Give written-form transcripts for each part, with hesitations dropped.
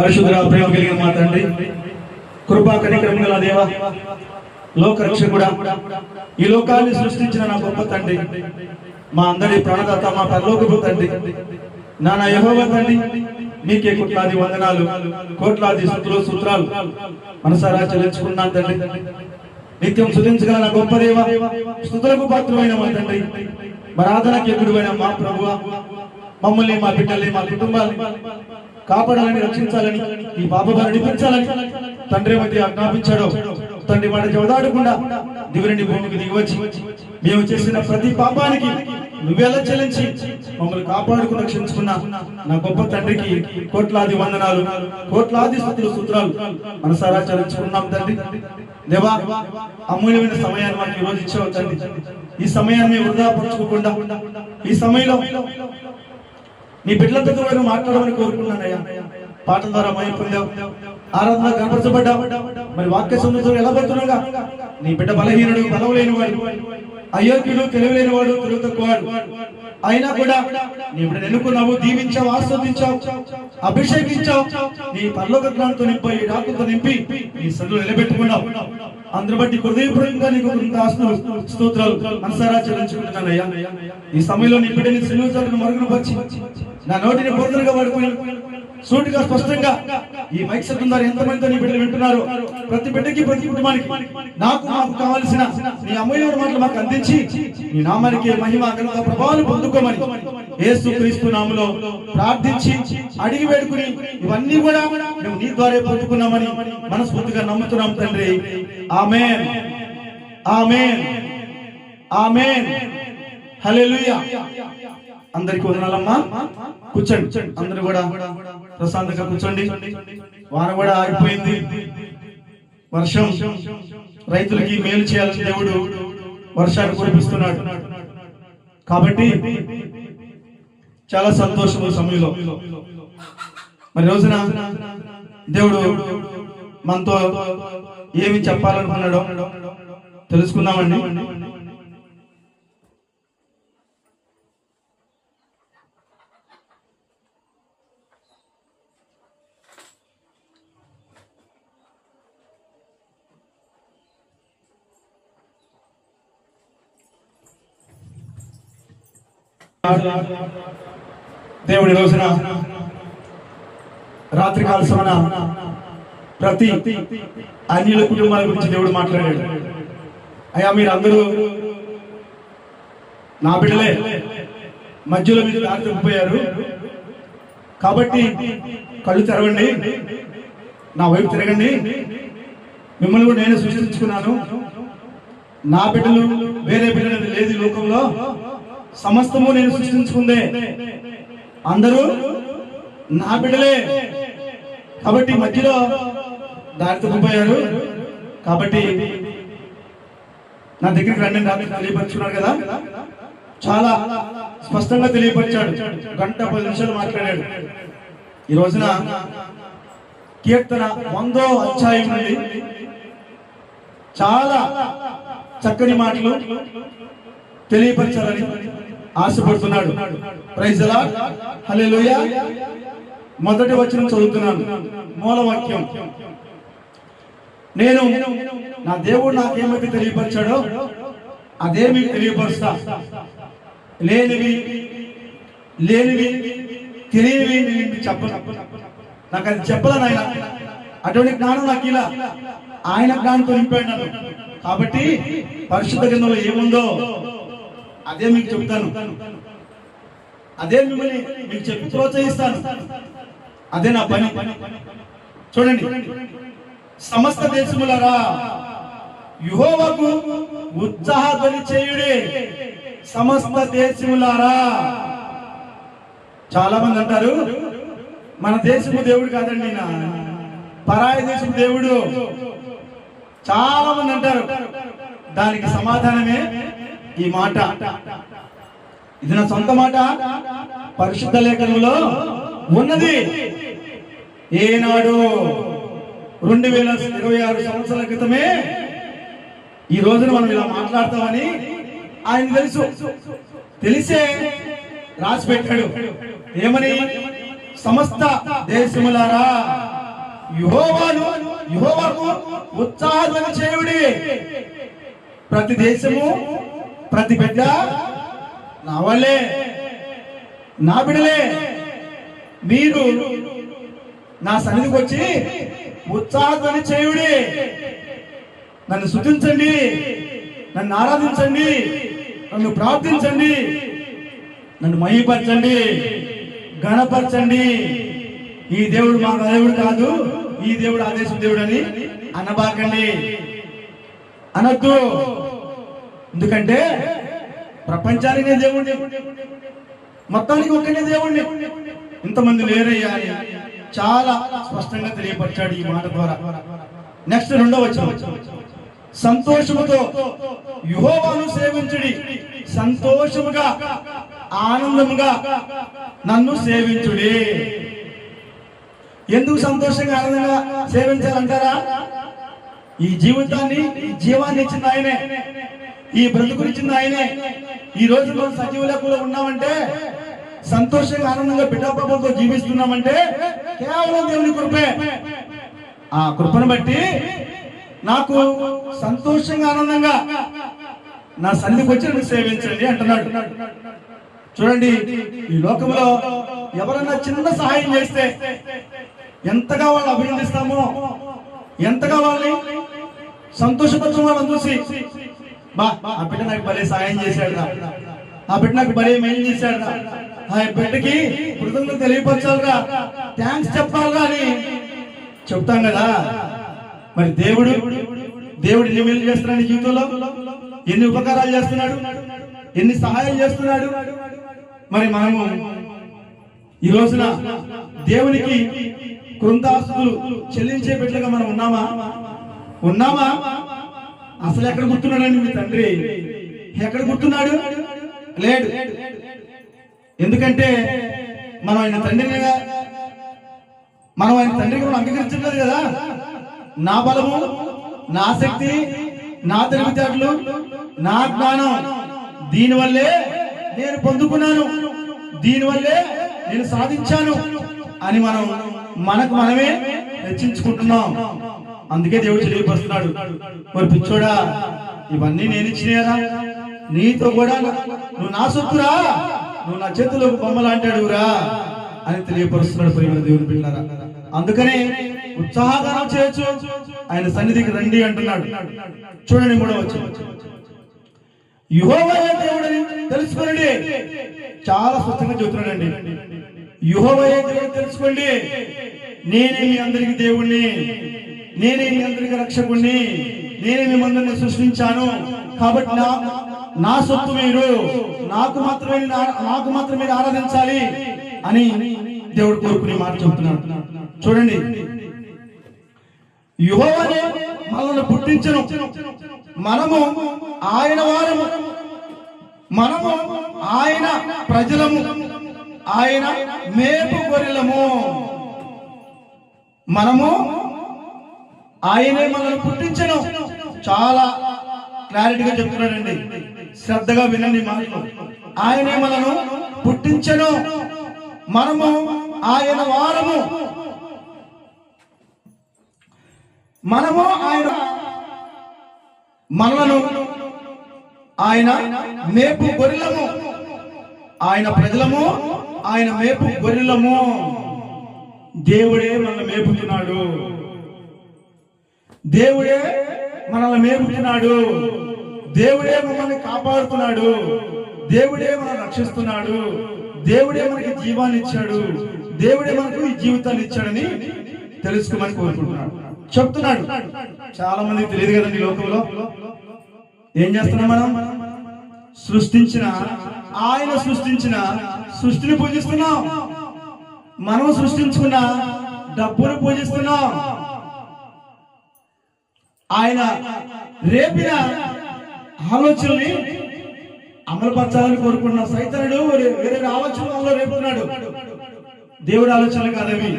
పరిశుద్ధ ప్రేమ కలిగిన మా తండ్రి, కృపా కనికరము గల దేవా, లోక రక్షకుడా, ఈ లోకాన్ని సృష్టించిన నా గొప్ప తండ్రి, మా అందరి ప్రాణదాత, మా పరలోకపు తండ్రి, నా యెహోవా తండ్రి, మీకే కోట్లాది వందనాలు, కోట్లాది స్తుతులు సూత్రాలు మనసారా చెల్లించుకున్నాను తండ్రి. నిత్యం స్తుతించగల నా గొప్ప దేవ, స్తుతులకు పాత్రమైన మా తండ్రి, ఆరాధనకి ఎదురువైన మా ప్రభువా, మమ్మల్ని, మా బిడ్డల్ని, మా కుటుంబాన్ని కాపాడాలని, రక్షించాలని, ఈ పాపను నడిపించాలని తండ్రి మధ్య ఆజ్ఞాపించాడు. తండ్రి మాట జవదాడకుండా దిగుని భూమికి దిగివచ్చి మేము చేసిన ప్రతి పాపానికి నువ్వెలా చెల్లించి మమ్మల్ని కాపాడుకుని రక్షించుకున్నా నా గొప్ప తండ్రికి కోట్లాది వందనాలు, కోట్లాది స్తుతులు సూత్రాలు మనసారా చెల్లించుకున్నాం తండ్రి. దేవా, అమూల్యమైన సమయాన్ని మాకు ఈ రోజు ఇచ్చావు తండ్రి. ఈ సమయాన్ని వృధా పరుచుకోకుండా ఈ సమయంలో నీ బిడ్డలతో ద్వారా మాట్లాడమని కోరుకున్నానయ్యా. పాటల ద్వారా మహిమ పొందావు, ఆరాధన కనపరచబడ్డావు. మరి వాక్య సంబంధం ఎలా పడుతున్నాగా నీ బిడ్డ బలహీనుడు, బలం లేనివాడు, అయోగ్యుడు, తెలివిలేని వాడు, తెలివి తక్కువవాడు అయినా కూడా నీ బిడ్డను ఎన్నుకున్నావు, దీవించావు, ఆస్వాదించావు, అభిషేకించావు. నీ పరలోక జ్ఞానంతో నింపి, రాకులతో నింపి నీ సన్నిధిలో నిలబెట్టుకున్నావు. అందరి బట్టి హృదయపూర్వకంగా నీకు స్తోత్రాలు మనసారా చెల్లించుకుంటున్నానయ్యా. ఈ సమయంలో నీ బిడ్డని సిలువ మరుగున పరిచి నా నోటిని బోధనగా పడుకుని సూటిగా స్పష్టంగా ఈ మైక్ శబ్దం ద్వారా ఎంతమందితో నీ బిడ్డలు వింటున్నారు, ప్రతి బిడ్డకి, ప్రతి కుటుంబానికి నాకు కావలసిన నీ అమూల్యమైన మాటలు మాకు అందించి నీ నామానికి మహిమ, ఘనత, ప్రభావాలు పొందుకోమని యేసు క్రీస్తు నామములో ప్రార్థించి అడిగి వేడుకుని ఇవన్నీ కూడా మేము నీ ద్వారా పొందుకున్నామని మనస్ఫూర్తిగా నమ్ముతున్నాం తండ్రి. ఆమేన్, ఆమేన్, ఆమేన్, హల్లెలూయా. అందరికి వందనాలమ్మా. కూర్చోండి, అందరూ కూడా ప్రశాంతంగా కూర్చోండి. వాన కూడా ఆగిపోయింది. వర్షం రైతులకి మేలు చేయాలని దేవుడు వర్షాన్ని కురిపిస్తున్నాడు. కాబట్టి చాలా సంతోషం ఈ సమయంలో. మరి రోజున దేవుడు మనతో ఏమి చెప్పాలనుకున్నాడో తెలుసుకుందామండి. దేవుడి రోజున రాత్రి కాల సమన ప్రతి అన్యుల కుటుంబాల గురించి దేవుడు మాట్లాడాడు. అయ్యా, మీరు అందరూ నా బిడ్డలే, మధ్యలో మీరు దారి తప్పిపోయారు, కాబట్టి కళ్ళు తెరవండి, నా వైపు తిరగండి. మిమ్మల్ని కూడా నేను సృష్టించుకున్నాను. నా బిడ్డలు వేరే బిడ్డలు లేదు ఈ లోకంలో, సమస్తము నేను సృష్టించుకుందే, అందరూ నా బిడ్డలే. కాబట్టి మధ్యలో దారి తప్పిపోయారు, కాబట్టి నా దగ్గరికి రండి రాత్రి తెలియపరుచుకున్నాడు కదా. చాలా స్పష్టంగా తెలియపరిచాడు. 1 గంట 10 నిమిషాలు మాట్లాడాడు. ఈ రోజున కీర్తన 100వ అధ్యాయం నుండి చాలా చక్కని మాటలు తెలియపరచాలని ఆశపడుతున్నాడు. ప్రైజ్ ది లార్డ్, హల్లెలూయా. మొదటి వచనం చదువుతున్నాను, మూలవాక్యం. నేను నా దేవుడు నాకేమైతే తెలియపరిచాడో అదే మీకు తెలియపరుస్తా. లేనివి తెలియనివి చెప్పను. నాకు అది చెప్పలేను ఆయన. అటువంటి జ్ఞానం నాకు ఇలా ఆయన జ్ఞానంతో నింపాడు నన్ను. కాబట్టి పరిశుద్ధ గ్రంథంలో ఏముందో అదే మీకు చెప్తాను, అదే మిమ్మల్ని మీకు చెప్పి ప్రోత్సహిస్తాను. అదే నా పని. చూడండి, సమస్త దేశములారా యెహోవాకు ఉత్సాహధ్వని చేయుడి. సమస్త దేశములారా. చాలా మంది అంటారు మన దేశము దేవుడు కాదండి, నా పరాయి దేశము దేవుడు. చాలా మంది అంటారు. దానికి సమాధానమే ఈ మాట. ఇది నా సొంత మాట, పరిశుద్ధ లేఖనంలో ఉన్నది. ఏనాడు 2026 సంవత్సరాల క్రితమే ఈ రోజున మనం ఇలా మాట్లాడతామని ఆయన తెలుసు. తెలిసే రాసి పెట్టాడు. ఏమని? సమస్త దేశములారా యెహోవాకు ఉత్సాహధ్వని చేయుడి. ప్రతి దేశము, ప్రతి బిడ్డ నా వాళ్ళే, నా బిడ్డలే. మీరు నా సన్నిధికి వచ్చి ఉత్సాహధ్వని చేయుడి. నన్ను స్తుతించండి, నన్ను ఆరాధించండి, నన్ను ప్రార్థించండి, నన్ను మహిమపరచండి, గణపరచండి. ఈ దేవుడు మా దేవుడు కాదు, ఈ దేవుడు ఆ దేశం దేవుడు అని అనబాకండి, అనొద్దు. ఎందుకంటే ప్రపంచానికి దేవుణ్ణి, మొత్తానికి ఒక్కనే దేవుణ్ణి, ఇంతమంది లేరయ్యా అని చాలా స్పష్టంగా తెలియపరిచాడు ఈ మాట ద్వారా. నెక్స్ట్ 2వ వచనం, సంతోషముతో యెహోవాను సేవించుడి, సంతోషముగా ఆనందముగా నన్ను సేవించుడి. ఎందుకు సంతోషంగా ఆనందంగా సేవించాలంటారా? ఈ జీవితాన్ని, ఈ జీవాన్ని ఇచ్చింది ఆయనే, ఈ బ్రతుకునిచ్చింది ఆయనే. ఈ రోజు మనం సజీవులకు ఉన్నామంటే, సంతోషంగా ఆనందంగా బిడ్డాపాపంతో జీవిస్తున్నామంటే కేవలం దేవుని కృపే. ఆ కృపను బట్టి నాకు సంతోషంగా ఆనందంగా నా సన్నిధికి వచ్చి నన్ను సేవించండి అంటున్నాడు. చూడండి, ఈ లోకంలో ఎవరైనా చిన్న సహాయం చేస్తే ఎంతగా వాళ్ళు అభినందిస్తామో, ఎంతగా వాళ్ళని సంతోషపరచం వాళ్ళని చూసి, ఆ బిడ్డ నాకు భలే సహాయం చేశాడు, ఆ బిడ్డ నాకు భలే మేలు చేశాడు, ఆ బిడ్డకి కృతజ్ఞత తెలియపరచాలిరా, థ్యాంక్స్ చెప్పాలిరా అని చెప్తాం కదా. మరి దేవుడు ఎన్ని మేలు చేస్తున్నాడు జీవితంలో, ఎన్ని ఉపకారాలు చేస్తున్నాడు, ఎన్ని సహాయాలు చేస్తున్నాడు. మరి మనము ఈ రోజున దేవునికి కృందాస్తులు చెల్లించే బిడ్డలుగా మనం ఉన్నామా? అసలు ఎక్కడ గుర్తున్నాడండి మీ తండ్రి? ఎక్కడ గుర్తున్నాడు? లేడు. ఎందుకంటే మనం ఆయన తండ్రిగా, మనం ఆయన తండ్రికి మనం అంగీకరించలేదు కదా. నా బలము, నా శక్తి, నా తెలివితేటలు, నా జ్ఞానం, దీనివల్లే నేను పొందుకున్నాను, దీనివల్లే నేను సాధించాను అని మనకు మనమే హెచ్చించుకుంటున్నాం. అందుకే దేవుడు తెలియపరుస్తున్నాడు, మరి పిచ్చోడా, ఇవన్నీ నేను ఇచ్చినారా, నీతో కూడా నువ్వు నా సొత్తురా, నువ్వు నా చేతులకు బొమ్మలు అంటాడురా అని తెలియపరుస్తున్నాడు. ప్రియమైన దేవుని బిడ్డలారా, అందుకనే ఉత్సాహగానం చేయొచ్చు, ఆయన సన్నిధికి రండి అంటున్నాడు. చూడండి 3వ వచనం, యెహోవాయే దేవుడని తెలుసుకోండి. చాలా స్పష్టంగా చెబుతున్నాడండి, యెహోవాయే దేవుడు తెలుసుకోండి. నేనే మీ అందరికి దేవుణ్ణి, నేనే మీ అందరికి రక్షకుణ్ణి, నేనే మిమ్మల్ని సృష్టించాను. కాబట్టి నా సొత్తు మీరు, నాకు మాత్రమే ఆరాధించాలి అని దేవుడు కోరుకునే మాట చెబుతున్నాడు. చూడండి, యెహోవానే మనల్ని పుట్టించెను, మనము ఆయన వారము, మనము ఆయన ప్రజలము, ఆయన మేపు గొర్రెలము. మనము ఆయనే మనల్ని పుట్టించెను. చాలా క్లారిటీగా చెప్తున్నాడండి, శ్రద్ధగా వినండి మాటలు. ఆయనే మనను పుట్టించెను, మనము ఆయన వారము, మనము ఆయన, మనలను ఆయన మేపు గొర్రెలము, ఆయన ప్రజలము, ఆయన మేపు గొర్రెలము. దేవుడే మనల్ని మేపుతున్నాడు, దేవుడే మనల్ని మేపుతున్నాడు, దేవుడే మనల్ని కాపాడుతున్నాడు, దేవుడే మనల్ని రక్షిస్తున్నాడు, దేవుడే మనకి జీవాన్ని ఇచ్చాడు, దేవుడే మనకు ఈ జీవితాన్ని ఇచ్చాడని తెలుసుకోమని కోరుకుంటున్నాడు, చెప్తున్నాడు. చాలా మందికి తెలియదు కదండి. లోకంలో ఏం చేస్తున్నాం మనం? ఆయన సృష్టించిన సృష్టిని పూజిస్తున్నాం, మనం సృష్టించుకున్న డబ్బును పూజిస్తున్నాం, ఆయన రేపిన ఆలోచనల్ని అమలుపరచాలని కోరుకున్న సైతనుడు వేరే ఆలోచనలు రేపుతున్నాడు. దేవుడి ఆలోచనలు కాదవి,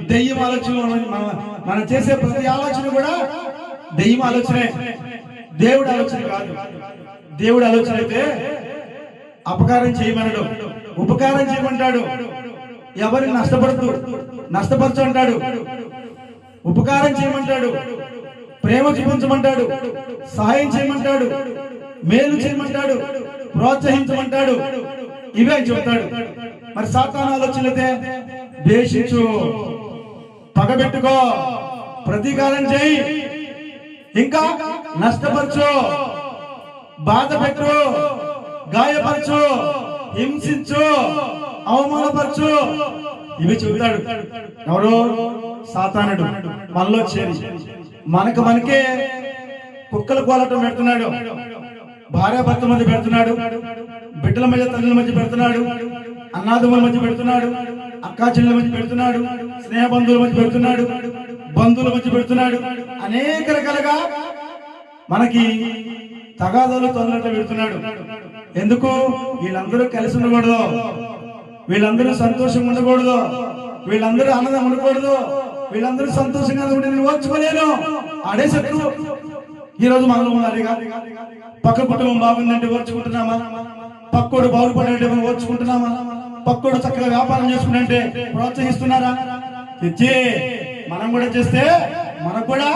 దెయ్యం ఆలోచనలు. మనం చేసే ప్రతి ఆలోచన కూడా దెయ్యం ఆలోచనే, దేవుడి ఆలోచన కాదు. దేవుడి ఆలోచన అయితే అపకారం చేయమన్నాడు, ఉపకారం చేయమంటాడు, ఎవరిని నష్టపరచు అంటాడు. ఉపకారం చేయమంటాడు, ప్రేమ చూపించమంటాడు, సహాయం చేయమంటాడు, మేలు చేయమంటాడు, ప్రోత్సహించమంటాడు. ఇవే చెప్తాడు. మరి సాతాను ఆలోచనలైతే ద్వేషించు, పగబెట్టుకో, ప్రతీకారం చేయి, ఇంకా నష్టపరచు, బాధ పెట్టు, గాయపరచు, హింసించు, అవమానపరచు. ఇవి చెబుతాడు ఎవరు? సాతానుడు. మనలో చేరి మనకే కుక్కల కోలటం పెడుతున్నాడు, భార్యాభర్త మధ్య పెడుతున్నాడు, బిడ్డల మధ్య తల్లుల మధ్య పెడుతున్నాడు, అన్నాదముల మధ్య పెడుతున్నాడు, అక్కా చెల్లెల మధ్య పెడుతున్నాడు, స్నేహ బంధువుల మధ్య పెడుతున్నాడు, బంధువుల మధ్య పెడుతున్నాడు. అనేక రకాలుగా మనకి తగాదాలు తొందరగా పెడుతున్నాడు. ఎందుకు? వీళ్ళందరూ కలిసి ఉండకూడదు, వీళ్ళందరూ సంతోషంగా ఉండకూడదు, వీళ్ళందరూ ఆనందం ఉండకూడదు, వీళ్ళందరూ సంతోషంగా ఉండి నేను ఓర్చుకోలేను. ఆడే శత్రువు. ఈ రోజు మనలో ఉన్నారుగా. పక్క కుటుంబం బాగుందంటే ఓర్చుకుంటున్నామా? పక్కోడు బాగుపడంటే మనం ఓర్చుకుంటున్నామా? పక్కోడు చక్కగా వ్యాపారం చేసుకుంటే ప్రోత్సహిస్తున్నారా? తెచ్చి మనం కూడా చేస్తే మనకు కూడా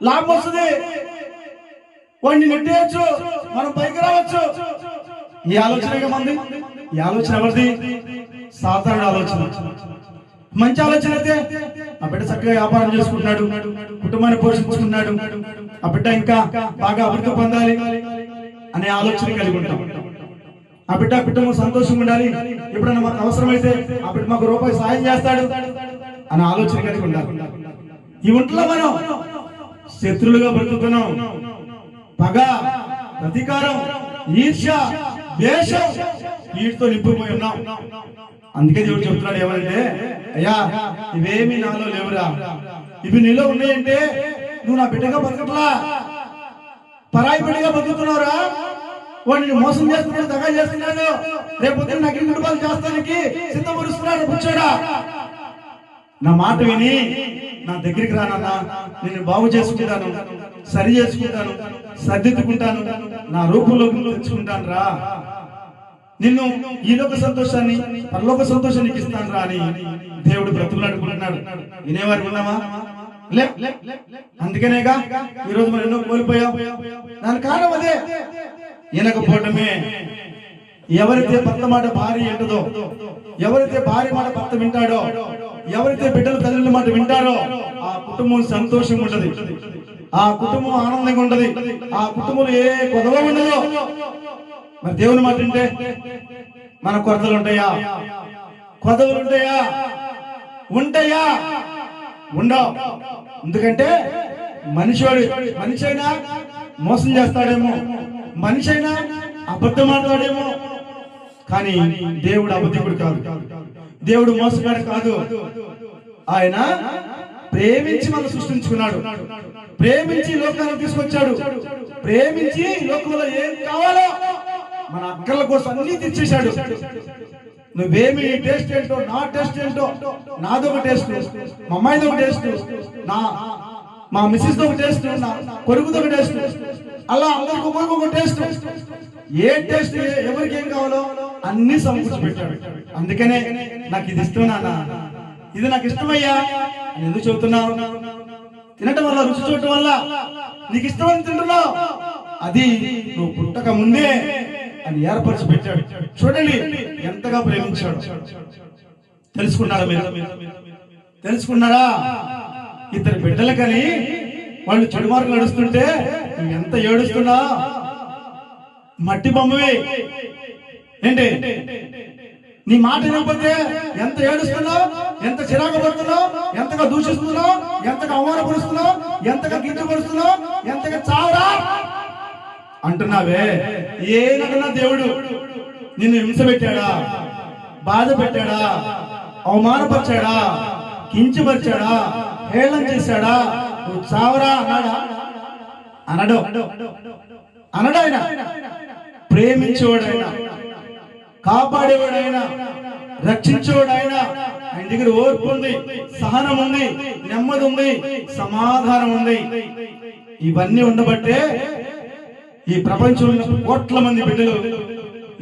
లాభం వస్తుంది. వాడిని నెట్టేయచ్చు, మనం పైకి రావచ్చు. ఈ ఆలోచన మంది. ఈ ఆలోచన ఎవరిది? సాధారణ ఆలోచన. మంచి ఆలోచన అయితే ఆ బిడ్డ చక్కగా వ్యాపారం చేసుకుంటున్నాడు, కుటుంబాన్ని పోషించుకున్నాడు, ఆ బిడ్డ ఇంకా బాగా అభివృద్ధి పొందాలి అనే ఆలోచన కలిగి ఉంటాం. ఆ బిడ్డ కుటుంబం సంతోషంగా ఉండాలి, ఎప్పుడైనా మాకు అవసరమైతే ఆ బిడ్డ మాకు రూపాయి సాయం చేస్తాడు అనే ఆలోచన కలిగి ఉండాలి. ఈ ఒంట్లో మనం శత్రులుగా బ్రతుకుతున్నాం. పగ, ప్రతీకారం, ఈర్ష్య, ద్వేషం వీటితో నింపుపోయి ఉన్నాం. అందుకే దేవుడు చెప్తున్నాడు ఏమంటే, అయ్యా ఇవేమి నాలో లేవురా, ఇవి నీలో ఉన్నాయంటే నువ్వు నా బిడ్డగా బతకట్లా, పరాయి బిడ్డగా బతుకుతున్నావురా. వాడిని మోసం చేస్తున్నాడు, దగా చేస్తున్నాడు, రేపు నాకు ఇంటి కుటుంబాలు చేస్తానికి సిద్ధపరుస్తున్నాడు. కూర్చోడా, నా మాట విని నా దగ్గరికి రానన్నా, నేను బాగు చేసుకుంటాను, సరి చేసుకుంటాను, సర్దిద్దుకుంటాను, నా రూపంలోకి తెచ్చుకుంటాను రా, నిన్ను ఈలోక సంతోషాన్ని పరలోక సంతోషాన్ని ఇస్తాను రా అని దేవుడు బ్రతుకులాడుకుంటున్నాడు. వినేవారు ఉన్నామా? లే. అందుకనేగా ఈరోజు మనం ఎన్నో కోల్పోయాం. దాని కారణం అదే, వినకపోవటమే. ఎవరైతే భర్త మాట భార్య ఏంటదో, ఎవరైతే భార్య మాట భర్త వింటాడో, ఎవరైతే బిడ్డల తల్లిల మాట వింటారో ఆ కుటుంబం సంతోషంగా ఉంటది, ఆ కుటుంబం ఆనందంగా ఉంటది, ఆ కుటుంబంలో ఏ కొదవ ఉండదు. మరి దేవుని మాట వింటే మన కొరతలు ఉంటాయా? కొదవలు ఉంటాయా? ఉంటాయా? ఉండవు. ఎందుకంటే మనిషి అయినా మోసం చేస్తాడేమో, మనిషి అయినా అబద్ధం ఆడతాడేమో, కానీ దేవుడు అబద్ధికుడు కాదు, దేవుడు మోసగాడు కాదు. ఆయన ప్రేమించి మనం సృష్టించుకున్నాడు, ప్రేమించి లోకానికి తీసుకొచ్చాడు, ప్రేమించి లోకంలో ఏం కావాలో మన అక్కల కోసం అన్ని తెచ్చేశాడు. నువ్వేమి టేస్ట్ ఏంటో, నా టేస్ట్ ఏంటో, నాదొక టేస్ట్, మా అమ్మాయిది ఒక టేస్ట్, మా మిస్సెస్ ఒక టేస్ట్, నా కొడుకుతో ఒక టేస్ట్, అలా అందరికి ఒక టేస్ట్. ఏ టేస్ట్ ఎవరికి ఏం కావాలో అన్ని సమకూర్చి పెట్టాడు. అందుకనే నాకు ఇది ఇష్టం నాన్న, ఇది నాకు ఇష్టమయ్యా అని ఎందుకు చెబుతున్నావు? తినటం వల్ల, రుచి చూడటం వల్ల నీకు ఇష్టమని తింటున్నావు. అది నువ్వు పుట్టక ముందే అని ఏర్పరిచి పెట్టాడు. చూడండి ఎంతగా ప్రేమించాడు. తెలుసుకున్నారా మీరు? తెలుసుకున్నారా? ఇద్దరు బిడ్డలకని వాళ్ళు చెడు మార్గం నడుస్తుంటే నువ్వు ఎంత ఏడుస్తున్నా? మట్టి బొమ్మవి ఏంటి? నీ మాట వినకపోతే ఎంత ఏడుస్తున్నావు, ఎంత చిరాకు పడుతున్నావు, ఎంతగా దూషిస్తున్నావు, ఎంతగా అవమానపరుస్తున్నావు, ఎంతగా గింజపరుస్తున్నావు, ఎంతగా చావరా అంటున్నావే. ఏనన్నా దేవుడు నిన్ను హింస పెట్టాడా, బాధ పెట్టాడా, అవమానపరిచాడా, కించపరిచాడా, హేళన చేశాడా? నువ్వు చావరా అన్నాడా? అనడు. ఆయన ప్రేమించేవాడైనా, కాపాడేవాడైనా, రక్షించేవాడైనా. ఆయన దగ్గర ఓర్పు ఉంది, సహనం ఉంది, నెమ్మది ఉంది, సమాధానం ఉంది. ఇవన్నీ ఉండబట్టే ఈ ప్రపంచంలో కోట్ల మంది బిడ్డలు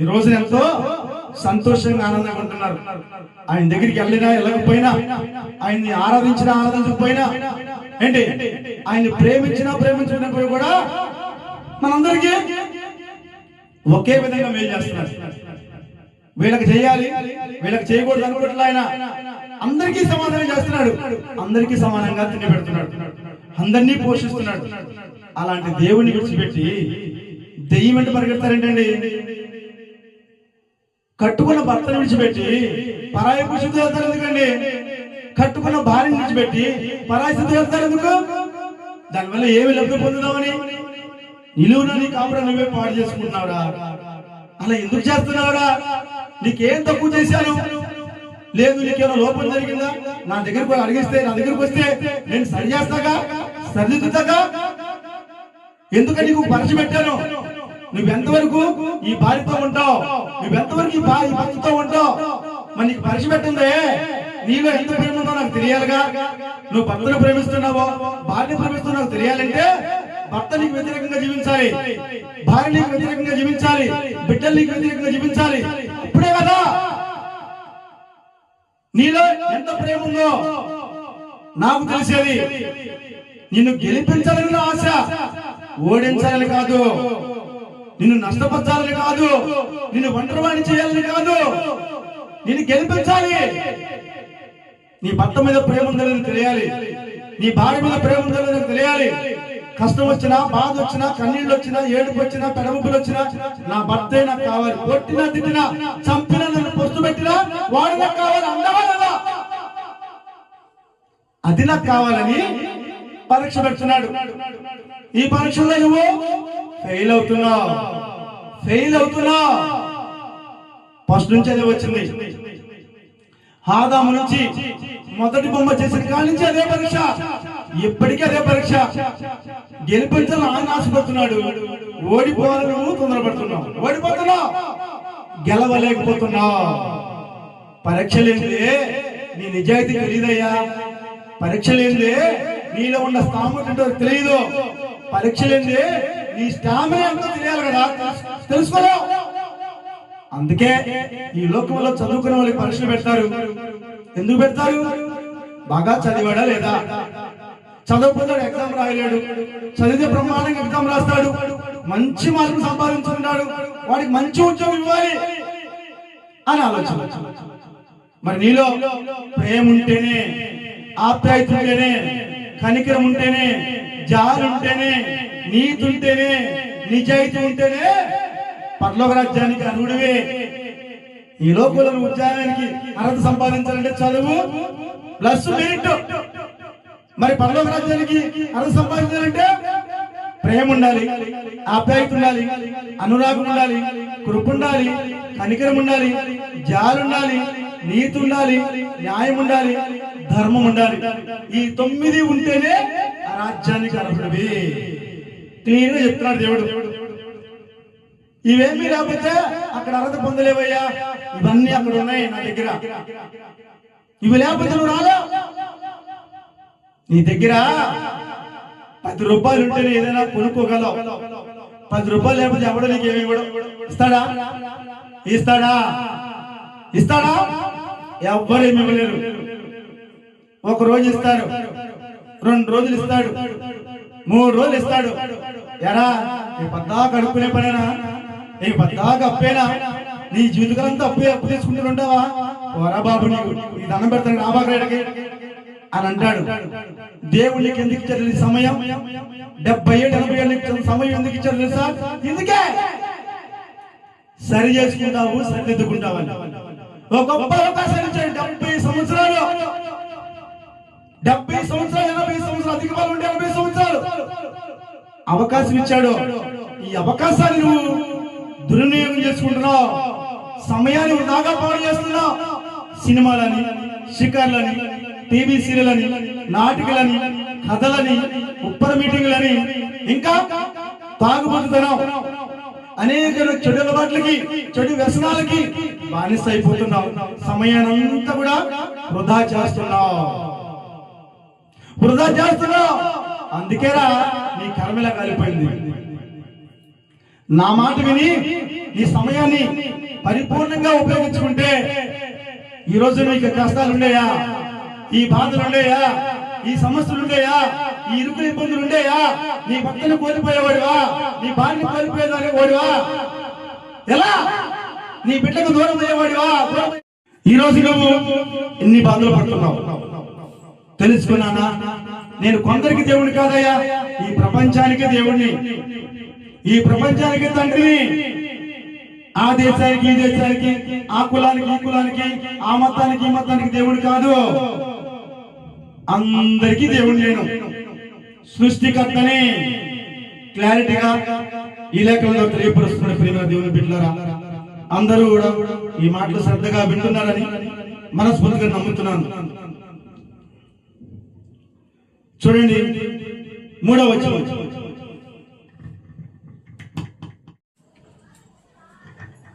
ఈ రోజు ఎంతో సంతోషంగా ఆనందంగా ఉంటున్నారు. ఆయన దగ్గరికి వెళ్ళినా వెళ్ళకపోయినా, ఆయన్ని ఆరాధించినా ఆరాధించకపోయినా, ఏంటి ఆయన్ని ప్రేమించినా ప్రేమించకపోయినా కూడా మనందరికీ ఒకే విధంగా మేలు చేస్తున్నారు. వీళ్ళకి చేయాలి, వీళ్ళకి చేయకూడదు అనుకోవట్లే. ఆయన అందరికీ సమాధానం చేస్తున్నాడు, అందరికీ సమానంగా తిండి పెడుతున్నాడు, అందరినీ పోషిస్తున్నాడు. అలాంటి దేవుని విడిచిపెట్టి దెయ్యం వెంట పరిగెడతారేంటండి? కట్టుకున్న భర్తను విడిచిపెట్టి పరాయి పురుషుడు వెళ్తారు ఎందుకండి? కట్టుకున్న భార్యను విడిచిపెట్టి పరాయి స్థితి వెళ్తారు ఎందుకు? దానివల్ల ఏమి లబ్ధి పొందుదామని నిలువున నీ కాపురం నువ్వే పాడు చేసుకుంటున్నావురా. అలా ఎందుకు చేస్తున్నావురా? నీకేం తక్కువ చేశాను? లేదు, నీకేమో లోపం జరిగిందా? నా దగ్గరకు అడిగిస్తే, నా దగ్గరకు వస్తే నేను సరి చేస్తాగా, సరిదిద్దుతాగా. ఎందుకని నీకు పరీక్ష పెట్టాను? నువ్వెంతవరకు ఈ భార్యతో ఉంటావు? నువ్వెంతవరకు ఈ భర్తతో ఉంటావు? మరి నీకు పరీక్ష పెట్టిందే, నీలో ఎంత ప్రేమ ఉందో నాకు తెలియాలిగా. నువ్వు భర్తను ప్రేమిస్తున్నావో భార్యను ప్రేమిస్తున్నావు తెలియాలంటే భర్త నీకు వ్యతిరేకంగా జీవించాలి, భార్య నీకు వ్యతిరేకంగా జీవించాలి, బిడ్డలు నీకు వ్యతిరేకంగా జీవించాలి. ఇప్పుడే కదా నీలో ఎంత ప్రేమ ఉందో నాకు తెలిసేది. నిన్ను గెలిపించాలని ఆశ, ఓడించాలని కాదు, నిన్ను నష్టపరచాలని కాదు, నిన్ను ఒంటరివాణి చేయాలని కాదు, నిన్ను గెలిపించాలి. నీ భర్త మీద ప్రేమ ఉందని తెలియాలి, నీ భార్య మీద ప్రేమ ఉందని తెలియాలి. కష్టం వచ్చినా, బాధ వచ్చినా, కన్నీళ్ళు వచ్చినా, ఏడుపు వచ్చినా, పెడముప్పులు వచ్చినా నా భర్తే నాకు కావాలి. కొట్టినా, తిట్టినా, చంపినా, నన్ను పొస్తు పెట్టినా వాడు నాకు కావాలి. అందవాళ్ళ అది నాకు కావాలని పరీక్ష పెడుతున్నాడు. ఈ పరీక్షలో నువ్వు ఫెయిల్ అవుతున్నావు. ఫస్ట్ నుంచి అదే వచ్చింది. ఆదాము నుంచి మొదటి బొమ్మ చేసిన కాడి నుంచి అదే పరీక్ష, ఇప్పటికీ అదే పరీక్ష. గెలిపించాలని ఆయన ఆశపడుతున్నాడు, ఓడిపోవాలని నువ్వు తొందరపడుతున్నావు. ఓడిపోతున్నావు, గెలవలేకపోతున్నావు. పరీక్ష లేనిదే నీ నిజాయితీ తెలియదయ్యా. పరీక్ష లేనిదే నీలో ఉన్న స్థామత ఏంటో తెలియదు. పరీక్ష లేనిదే నీ స్టామినా ఎంతో తెలియాలి కదా, తెలుసుకోలేవు. అందుకే ఈ లోకంలో చదువుకునే వాళ్ళకి పరీక్షలు పెడతారు. ఎందుకు పెడతారు? బాగా చదివాడా లేదా? చదువుకున్నాడు, ఎగ్జామ్ రాయలేడు. చదివితే బ్రహ్మాండంగా ఎగ్జామ్ రాస్తాడు, మంచి మార్కులు సంపాదించుకుంటాడు, వాడికి మంచి ఉద్యోగం ఇవ్వాలి అని ఆలోచన. మరి నీలో ప్రేమ ఉంటేనే, ఆప్యాయత ఉంటేనే, కనికరం ఉంటేనే, జాలి ఉంటేనే, నీతి ఉంటేనే, నిజాయితీ ఉంటేనే పరలోక రాజ్యానికి అర్హుడివే. ఈ లోకంలో ఉద్యోగానికి అర్హత సంపాదించాలంటే చదువు ప్లస్ మెరిట్. మరి పరలోక రాజ్యానికి అర్హత సంపాదించాలంటే ప్రేమ ఉండాలి, ఆప్యాయత ఉండాలి, అనురాగం ఉండాలి, కృప ఉండాలి, కనికరం ఉండాలి, జాలి ఉండాలి, నీతి ఉండాలి, న్యాయం ఉండాలి, ధర్మం ఉండాలి. ఈ 9 ఉంటేనే ఆ రాజ్యానికి అర్హుడివి. క్లియర్ గా చెప్తున్నాడు దేవుడు. ఇవేమీ లేకపోతే అక్కడ అర్హత పొందలేవయ్యా. ఇవన్నీ అక్కడ ఉన్నాయి నా దగ్గర. ఇవి లేకపోతే నువ్వు రాలే. నీ దగ్గర 10 రూపాయలు ఉంటేనే ఏదైనా కొనుక్కోగలవు. 10 రూపాయలు లేకపోతే ఎవడో నీకు ఏమి ఇవ్వడం. ఇస్తాడా? ఎవ్వరేమి ఇవ్వలేరు. 1 రోజు ఇస్తారు, 2 రోజులు ఇస్తాడు, 3 రోజులు ఇస్తాడు. ఎరా ఈ పద్దాక అడుక్కునే పనేనా? ఈ పద్దాక అప్పేనా? నీ జీవితకాలంతా అప్పు తీసుకుంటూ ఉంటావా? ఓరా బాబు, నీకు ఈ దండం పెడతాను రాబాగ్రేడకి అని అంటాడు. దేవుళ్ళకి ఎందుకు ఇచ్చారు ఈ సమయం? 70 ఏళ్ళు 80 ఏళ్ళు ఇచ్చిన సమయం ఎందుకు ఇచ్చారు తెలుసా? ఎందుకే సరి చేసుకుంటావు, సరిదిద్దుకుంటావు అని ఒక గొప్ప అవకాశం ఇచ్చాడు. 70 సంవత్సరాలు, 80 సంవత్సరాలు, 80 సంవత్సరాలు, అధిక బలం ఉంటే 80 సంవత్సరాలు అవకాశం ఇచ్చాడు. ఈ అవకాశాన్ని నువ్వు దుర్వినియోగం చేసుకుంటున్నావు. సమయాన్ని వృధాగా పాడు చేస్తున్నావు. సినిమాలని, షికార్లని, టీవీ సీరియల్ని, నాటికలని, కథలని, ఉప్పర మీటింగ్లని, ఇంకా తాగుబోతుతనం, అనేక చెడు అలవాట్లకి, చెడు వ్యసనాలకి బానిస అయిపోతున్నావు. సమయాన్ని అంతా కూడా వృధా చేస్తున్నావు. అందుకేరా నీ కర్మలా కాలిపోయింది. నా మాట విని నీ సమయాన్ని పరిపూర్ణంగా ఉపయోగించుకుంటే ఈ రోజు నీకు కష్టాలు ఉండేయా, ఈ బాధలు ఉండేయా, ఈ సమస్యలు ఉండేయా, ఈ ఇరుకు ఇబ్బందులు ఉండేయా, నీ భర్తను కోల్పోయేవాడివా, నీ భార్యను కోల్పోయేవాడివా, ఎలా నీ బిడ్డకు దూరం అయ్యేవాడివా? ఈ రోజు నువ్వు ఎన్ని బాధలు పడుతున్నావు తెలుసుకున్నానా? నేను కొందరికి దేవుని కాదయ్యా, ఈ ప్రపంచానికి దేవుణ్ణి, ఈ ప్రపంచానికి తండ్రిని. ఆ దేశానికి, ఈ దేశానికి, ఆ కులానికి, ఈ కులానికి, ఆ మతానికి, ఈ మతానికి దేవుడు కాదు, అందరికీ దేవుడు నేను, సృష్టికర్తని క్లారిటీగా ఈ లేఖలో తెలియపరుస్తున్న ప్రియమైన దేవుని బిడ్డలారా, అందరూ కూడా ఈ మాటలు శ్రద్ధగా వింటున్నారని మనస్ఫూర్తిగా నమ్ముతున్నాను. చూడండి 3వ వచనం.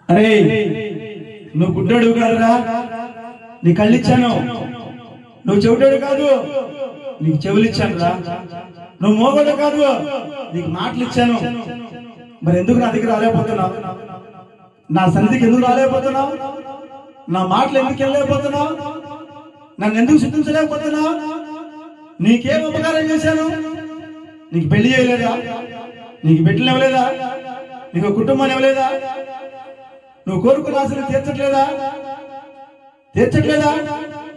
అరే నువ్వు గుడ్డాడు కాదురా, నీ కళ్ళు ఇచ్చాను. నువ్వు చెవిటాడు కాదు, నీకు చెవులు ఇచ్చాను రా. నువ్వు మోగోడు కాదు, నీకు మాటలు ఇచ్చాను. మరి ఎందుకు నా దగ్గర రాలేకపోతున్నావు? నా సన్నిధికి ఎందుకు రాలేకపోతున్నావు? నా మాటలు ఎందుకు వెళ్ళలేకపోతున్నావు? నన్ను ఎందుకు సిద్ధించలేకపోతున్నావు? నీకేం ఉపకారం చేశాను? నీకు పెళ్లి చేయలేదా? నీకు బిడ్డలు ఇవ్వలేదా? నీకు కుటుంబాన్ని ఇవ్వలేదా? నువ్వు కోరుకున్న ఆశలు తీర్చట్లేదా?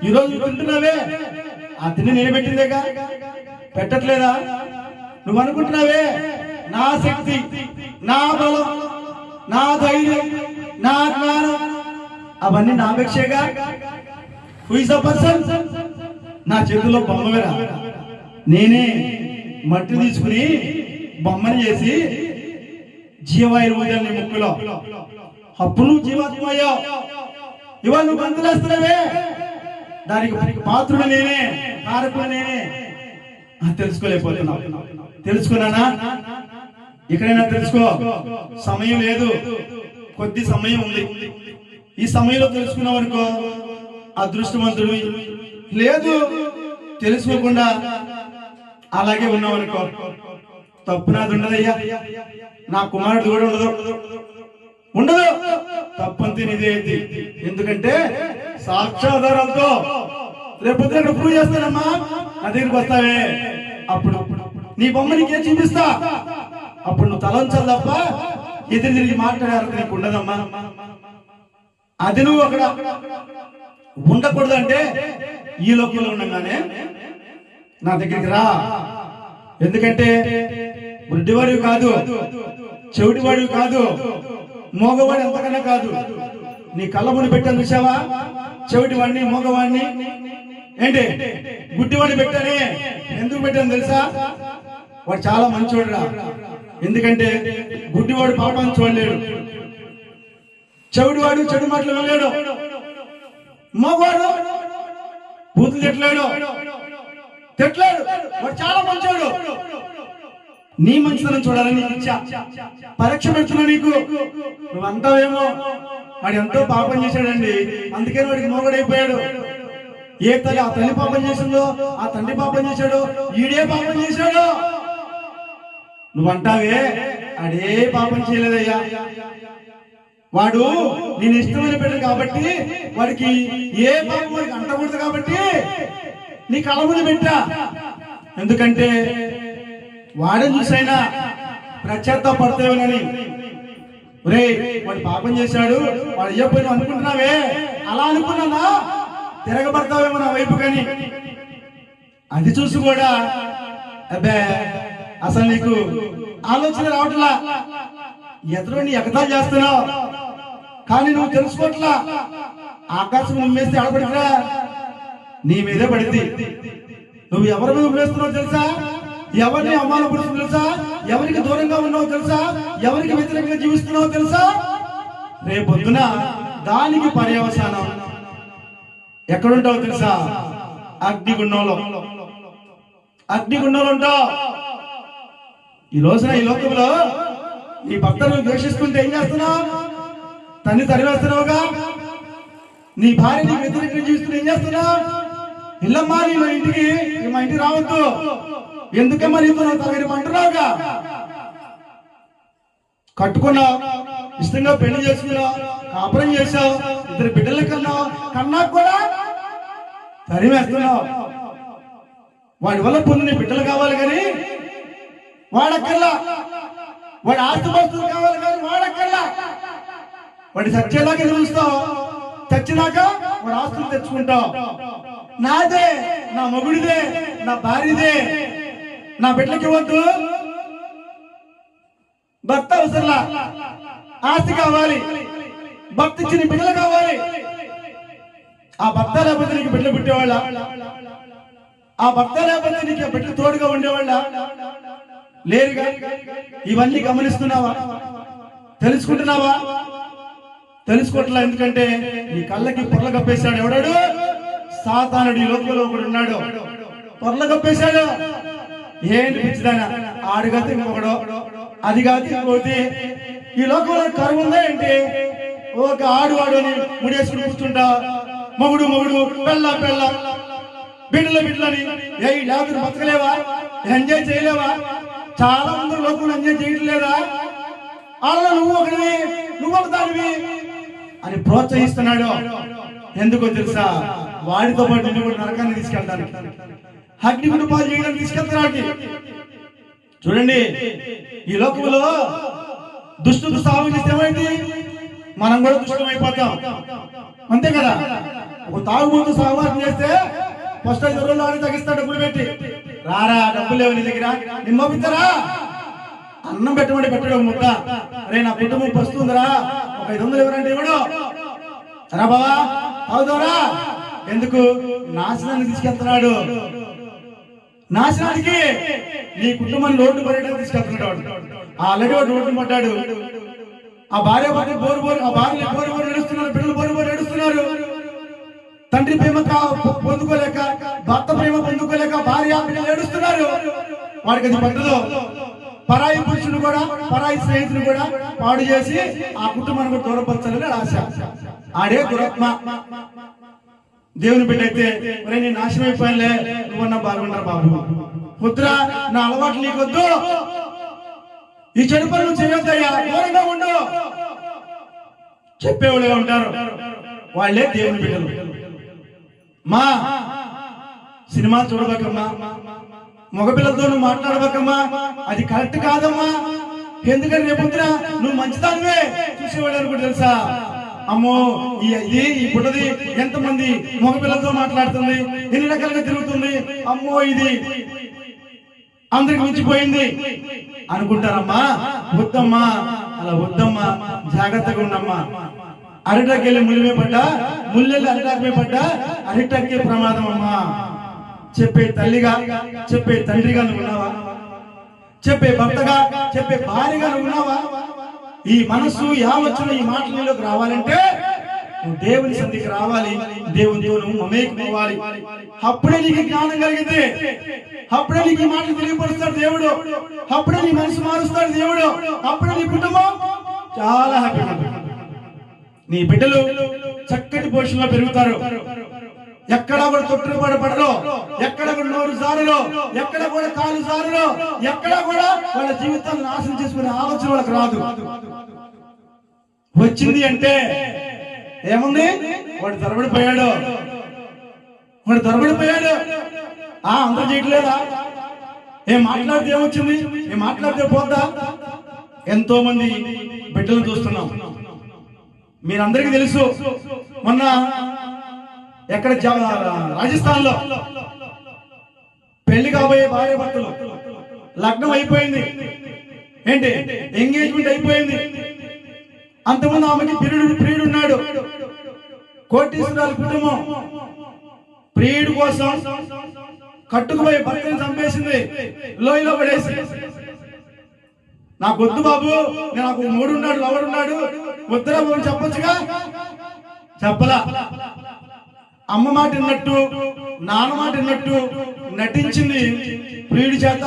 ఈరోజు తింటున్నావే, ఆ తిండి నేను పెట్టిందేగా, పెట్టట్లేదా? నువ్వు అనుకుంటున్నావే నా శక్తి, నా బలం, నా ధైర్యం, నా జ్ఞానం అవన్నీ నా అపేక్షగా. Who is the person? నా చేతుల్లో బొమ్మవేరా. నేనే మట్టి తీసుకుని బొమ్మని చేసి జీవాయువు నీ ముక్కులో, అప్పుడు నువ్వు జీవాత్మ అయ్యావు. ఇవాళ నువ్వు గంతులేస్తున్నావే, దానికి పాత్రుడు నేనే, కారకుడు నేనే. తెలుసుకోలేకపోతున్నావు. తెలుసుకున్నానా? ఇక్కడైనా తెలుసుకో. సమయం లేదు, కొద్ది సమయం ఉంది. ఈ సమయంలో తెలుసుకున్నావు అనుకో అదృష్టవంతుడు. లేదు తెలుసుకోకుండా అలాగే ఉన్నావు అనుకో తప్పు నాది ఉండదయ్యా. నా కుమారుడు కూడా ఉండదు. తప్పంతి నీదేంటి? ఎందుకంటే సాక్ష్యాధారాలతో రేపు ప్రూవ్ చేస్తానమ్మా, నా దగ్గరికి వస్తావే, అప్పుడు నీ బొమ్మ నీకే చూపిస్తా. అప్పుడు నువ్వు తలంచాలి తప్ప ఎదురు తిరిగి మాట్లాడారు నీకు ఉండదమ్మా. అది నువ్వు అక్కడ ఉండకూడదు అంటే ఈ లోకంలో ఉండగానే నా దగ్గరికి రా. ఎందుకంటే వృద్ధివాడివి కాదు, చెవిటివాడివి కాదు, మోగవాడు ఎంతకన్నా కాదు. నీ కళ్ళ ముందు పెట్టాను చూసావా? చెవిటివాడిని, మోగవాడిని, ఏంటి గుడ్డివాడిని పెట్టానే. ఎందుకు పెట్టాను తెలుసా? వాడు చాలా మంచివాడురా. ఎందుకంటే గుడ్డివాడు పాపాన్ని చూడలేడు, చెవిటివాడు చెడు మాటలు వెళ్ళాడు, మోగవాడు బూతులు తిట్టలేడు. వాడు చాలా మంచోడు. నీ మంచితనం చూడాలని ఇచ్చా, పరీక్ష పెడుతున్నా నీకు. నువ్వు అంటావేమో వాడు ఎంతో పాపం చేశాడండి, అందుకే వాడికి మోగడైపోయాడు. ఏ తల్లి ఆ తల్లి పాపం చేసిందో, ఆ తండ్రి పాపం చేశాడు, ఈడే పాపం చేశాడు. నువ్వు అంటావే అడే పాపం చేయలేదయ్యా. వాడు నేను ఇష్టమైన బిడ్డ కాబట్టి వాడికి ఏ పాపం వాడికి అంటకూడదు కాబట్టి నీ కళ్ళ ముందు పెట్టా. ఎందుకంటే వాడిని చూసైనా పశ్చాత్తాపడతావేనని. ఒరే వాడు పాపం చేశాడు, వాడు అయ్యపోయిన అనుకుంటున్నావే, అలా అనుకున్నానా తిరగబడతావేమో నా వైపు. కానీ అది చూసి కూడా అబ్బే అసలు నీకు ఆలోచన రావట్లా, ఎదురుని ఎగతాలు చేస్తున్నావు. కానీ నువ్వు తెలుసుకోవట్లా, ఆకాశం ఉమ్మేస్తే ఆడపడిరా నీ మీదే పడింది. నువ్వు ఎవరి మీద ఉమ్మేస్తున్నావు తెలుసా? ఎవరిని అవమానపడుతున్నావు తెలుసా? ఎవరికి దూరంగా ఉన్నావు తెలుసా? ఎవరికి వ్యతిరేకంగా జీవిస్తున్నావు తెలుసా? రేపొద్దున దానికి పర్యవసానం ఎక్కడుంటావు తెలుసా? అగ్నిగుండంలో ఉంటావు. ఈ రోజున ఈ లోకంలో నీ భర్తను ద్వేషిస్తుంటే ఏం చేస్తున్నావు? తన్ని తరివేస్తున్నావుగా. నీ భార్య నీకు వ్యతిరేకంగా జీవిస్తుంటే ఏం చేస్తున్నావు? ఇల్లమ్మా నీ మా ఇంటికి రావద్దు, ఎందుకమ్మా నీతో అంటున్నావుగా. కట్టుకున్నావు, ఇష్టంగా పెళ్లి చేసుకున్నావు, కాపురం చేశావు, 2 బిడ్డల కన్నావు, కన్నా కూడా తరిమేస్తున్నావు. వాడి వల్ల పొందిన బిడ్డలు కావాలి కానీ వాడక్కల్లా, వాడి ఆస్తిపాస్తులు కావాలి కానీ వాడక్కల్లా. వాడి చచ్చేదాకా చూస్తావు, చచ్చినాక వాడి ఆస్తులు తెచ్చుకుంటావు. నాదే, నా మొగుడిదే, నా భార్యదే, నా బిడ్డలకి ఇవ్వద్దు. భర్త అవసరంలా, ఆస్తి కావాలి, భర్త ఇచ్చిన బిడ్డలు కావాలి. ఆ భర్త లేకపోతే నీకు బిడ్డలు పుట్టేవాళ్ళ? ఆ భర్త లేకపోతే నీకు బిడ్డలు తోడుగా ఉండేవాళ్ళ? లేరుగా. ఇవన్నీ గమనిస్తున్నావా? తెలుసుకుంటున్నావా? తెలుసుకోవట్లా. ఎందుకంటే నీ కళ్ళకి పొరలు కప్పేశాడు. ఎవడాడు? సాతానుడు. ఈ లోకంలో ఒకడు ఉన్నాడు, పొరలు కప్పేశాడు. ఏంటి పిచ్చిదానా? ఆడుగాతి ఇంకొకడు, అది కాదు ఇంకోటి. ఈ లోకంలో కరువు ఉందా ఏంటి? ఒక ఆడు అని ముడేసుకుని కూర్చుంటా, మొగుడు మొగుడు, పెళ్ళ పెళ్ళ, బిడ్డల బిడ్డలని లేకపోతే బతకలేవా? ఎంజాయ్ చేయలేవా? చాలా మంది లోకంలో ఎంజాయ్ చేయడం లేదా? అలా నువ్వు ఒకటివి, నువ్వు ఒక దానివి అని ప్రోత్సహిస్తున్నాడు. ఎందుకో తెలుసా? వాడితో పాటు నువ్వు నరకాన్ని తీసుకెళ్తాను, అగ్ని కుటుంబాలు చేయడానికి తీసుకెళ్తానికి. చూడండి, ఈ లోకంలో దుష్టుడు సాగు చేస్తే ఏమైంది? మనం కూడా దుష్టం అయిపోతాం, అంతే కదా. ఒక తాగుబోతు సహవాసం చేస్తే ఫస్ట్ 5 రోజులు ఆడి తగ్గిస్తాడు, డబ్బులు పెట్టి. రారా, డబ్బులు లేవు నీ దగ్గర, నిమ్మపిస్తారా? అన్నం పెట్టమంటే పెట్టడం ముద్ద. అరే నా కుటుంబం వస్తుందిరా, ఒక 500 ఎవరంటే ఇవ్వడు. రా బావా అవుతారా? ఎందుకు? నాశనాన్ని తీసుకెళ్తున్నాడు. నాశనానికి నీ కుటుంబాన్ని రోడ్డు పడేయడానికి తీసుకెళ్తున్నాడు. ఆల్రెడీ వాడు రోడ్డు పడ్డాడు. ఆ భార్య భర్త బోరు బోరు, ఆ భార్య బోరు బోరు ఏడుస్తున్నారు, బిడ్డలు బోరు బోరు ఏడుస్తున్నారు. తండ్రి ప్రేమ పొందుకోలేక, భర్త ప్రేమ పొందుకోలేక భార్య బిడ్డలు ఏడుస్తున్నారు. వాడికి అది పట్టదు. పరాయి పురుషుడు కూడా, పరాయి స్నేహితుడు కూడా పాడు చేసి ఆ కుటుంబాన్ని కూడా దూరపరచాలని ఆశ. ఆడే దురాత్మ. దేవుని బిడ్డ అయితే ఒరే నేను నాశనం అయిపోయానులే, నువ్వన్నా బాగుంటారు బాబు, వద్దురా, నా అలవాట్లు నీకొద్దు, ఈ చెడు పనులు చేయొద్దయ్యా, దూరంగా ఉండు చెప్పేవాళ్ళే ఉంటారు. వాళ్ళే దేవుని బిడ్డలు. మా సినిమా చూడబోకమ్మా, మగపిల్లలతో నువ్వు మాట్లాడబోకమ్మా, అది కరెక్ట్ కాదమ్మా. ఎందుకంటే రేపొద్దున నువ్వు మంచిదానివే చూసేవాడు అనుకుంటు తెలుసా? అమ్మో ఈ బుడ్డది ఎంతమంది మగపిల్లలతో మాట్లాడుతుంది, ఎన్ని రకాలుగా తిరుగుతుంది, అమ్మో ఇది అందరికి మించిపోయింది అనుకుంటారమ్మా. వద్దమ్మా, అలా వద్దమ్మా, జాగ్రత్తగా ఉండమ్మా. అరిటాకెళ్ళి ముళ్ళమే పడ్డా, ముళ్ళెళ్ళి అరిటాకే పడ్డా, అరిటాకే ప్రమాదం అమ్మా. చెప్పే తల్లిగా, చెప్పే తండ్రిగా నువ్వు ఉన్నావా? చెప్పే భర్తగా, చెప్పే భార్యగా నువ్వు ఉన్నావా? ఈ మనస్సు యావచ్చున ఈ మాటలలోకి రావాలంటే నువ్వు దేవుని సన్నిధికి రావాలి, దేవునితో నువ్వు మమేకమవ్వాలి. అప్పుడే నీకు జ్ఞానం కలిగింది, అప్పుడే నీకు ఈ మాటలు తెలియపరుస్తాడు దేవుడు, అప్పుడే నీ మనసు మారుస్తాడు దేవుడు, అప్పుడే నీ కుటుంబం చాలా హ్యాపీగా ఉంటుంది. నీ బిడ్డలు చక్కటి పోషణలో పెరుగుతారు. ఎక్కడా కూడా తొట్టులు పడరు, ఎక్కడ కూడా నోరు జారులో, ఎక్కడ కూడా కాలు జారులో, ఎక్కడ కూడా వాళ్ళ జీవితాన్ని నాశనం చేసుకునే ఆలోచన వాళ్ళకి రాదు. వచ్చింది అంటే ఏముంది? వాడు తరబడిపోయాడు, వాడు తరబడిపోయాడు. అందరూ చేయట్లేదా? ఏం మాట్లాడితే ఏమొచ్చింది, ఏం మాట్లాడితే పోద్దా? ఎంతో మంది బిడ్డలు చూస్తున్నాం. మీరందరికీ తెలుసు, మొన్న ఎక్కడ రాజస్థాన్ లో పెళ్లి కాబోయే భార్య భర్తలు, లగ్నం అయిపోయింది, ఏంటి ఎంగేజ్మెంట్ అయిపోయింది. అంతకుముందు ఆమెకి ప్రియుడు ఉన్నాడు, కోటీశ్వరాల కుటుంబం. ప్రియుడు కోసం కట్టుకుపోయి భర్తను చంపేసింది, లోయలో పడేసి. నాకు వద్దు బాబు, నాకు మూడున్నాడు, లవడున్నాడు, వద్దురా బాబు చెప్పొచ్చుగా, చెప్పలా. అమ్మ మాట విన్నట్టు, నాన్న మాట విన్నట్టు నటించింది, ప్రియుడి చేత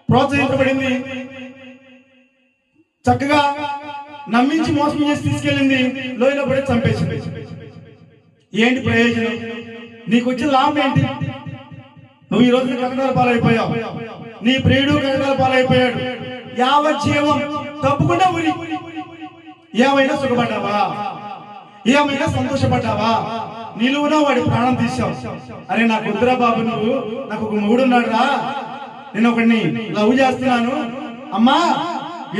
ప్రోత్సహించబడింది, చక్కగా నమ్మించి మోసం చేసి తీసుకెళ్ళింది, లోయలో పడి చంపేసింది. ఏంటి ప్రయోజనం? నీకు వచ్చిన లాభం ఏంటి? నువ్వు ఈ రోజు కటకాల పాలైపోయావు, నీ ప్రియుడు కటకాల పాలైపోయాడు. యావత్ జీవం తప్పకుండా ఉరి, ఏమైనా సుఖపడ్డావా? ఏమైనా సంతోషపడ్డావా? నిలువునా వాడి ప్రాణం తీసావు. అరే నాకు వద్దురా బాబు, నువ్వు నాకు ఒక మొగుడున్నాడు రా, నేను ఒకడిని లవ్ చేస్తున్నాను, అమ్మా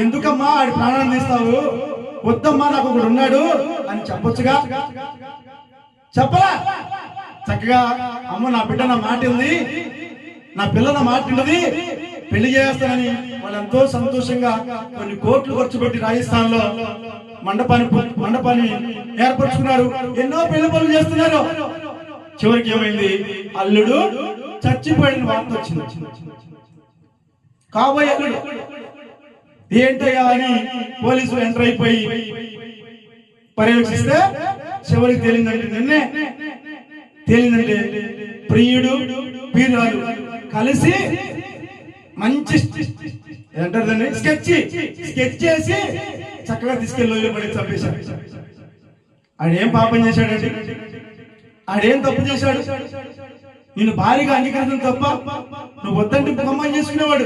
ఎందుకమ్మా వాడి ప్రాణాన్ని తీస్తావు? వద్దమ్మా నాకు ఒకడు ఉన్నాడు అని చెప్పొచ్చుగా. చెప్పరా? చక్కగా అమ్మ నా బిడ్డ నా మాట ఉంది, నా పిల్ల నా మాట ఉన్నది, పెళ్లి చేస్తానని వాళ్ళు ఎంతో సంతోషంగా కొన్ని కోట్లు ఖర్చు పెట్టి రాజస్థాన్ లో మండపాన్ని ఏర్పరచుకున్నారు. ఎన్నో పెళ్లి పనులు చేస్తున్నారు. చివరికి ఏమైంది? అల్లుడు చచ్చిపోయిన వార్త వచ్చింది. కాబోయే అల్లుడు ఏంటయ్యా అని పోలీసులు ఎంటర్ అయిపోయి పర్యవేక్షిస్తే చివరికి తేలిందంటే ప్రియుడు ప్రియురాలు కలిసి మంచి ఏంటారు స్కెచ్ చేసి చక్కగా తీసుకెళ్ళి పడి చంపేశాడు. ఆడేం పాపం చేశాడండి? ఆడేం తప్పు చేశాడు? నేను భారీగా అంగీకరించడం తప్ప, నువ్వు వద్దంటే అమ్మాయి చేసుకునేవాడు.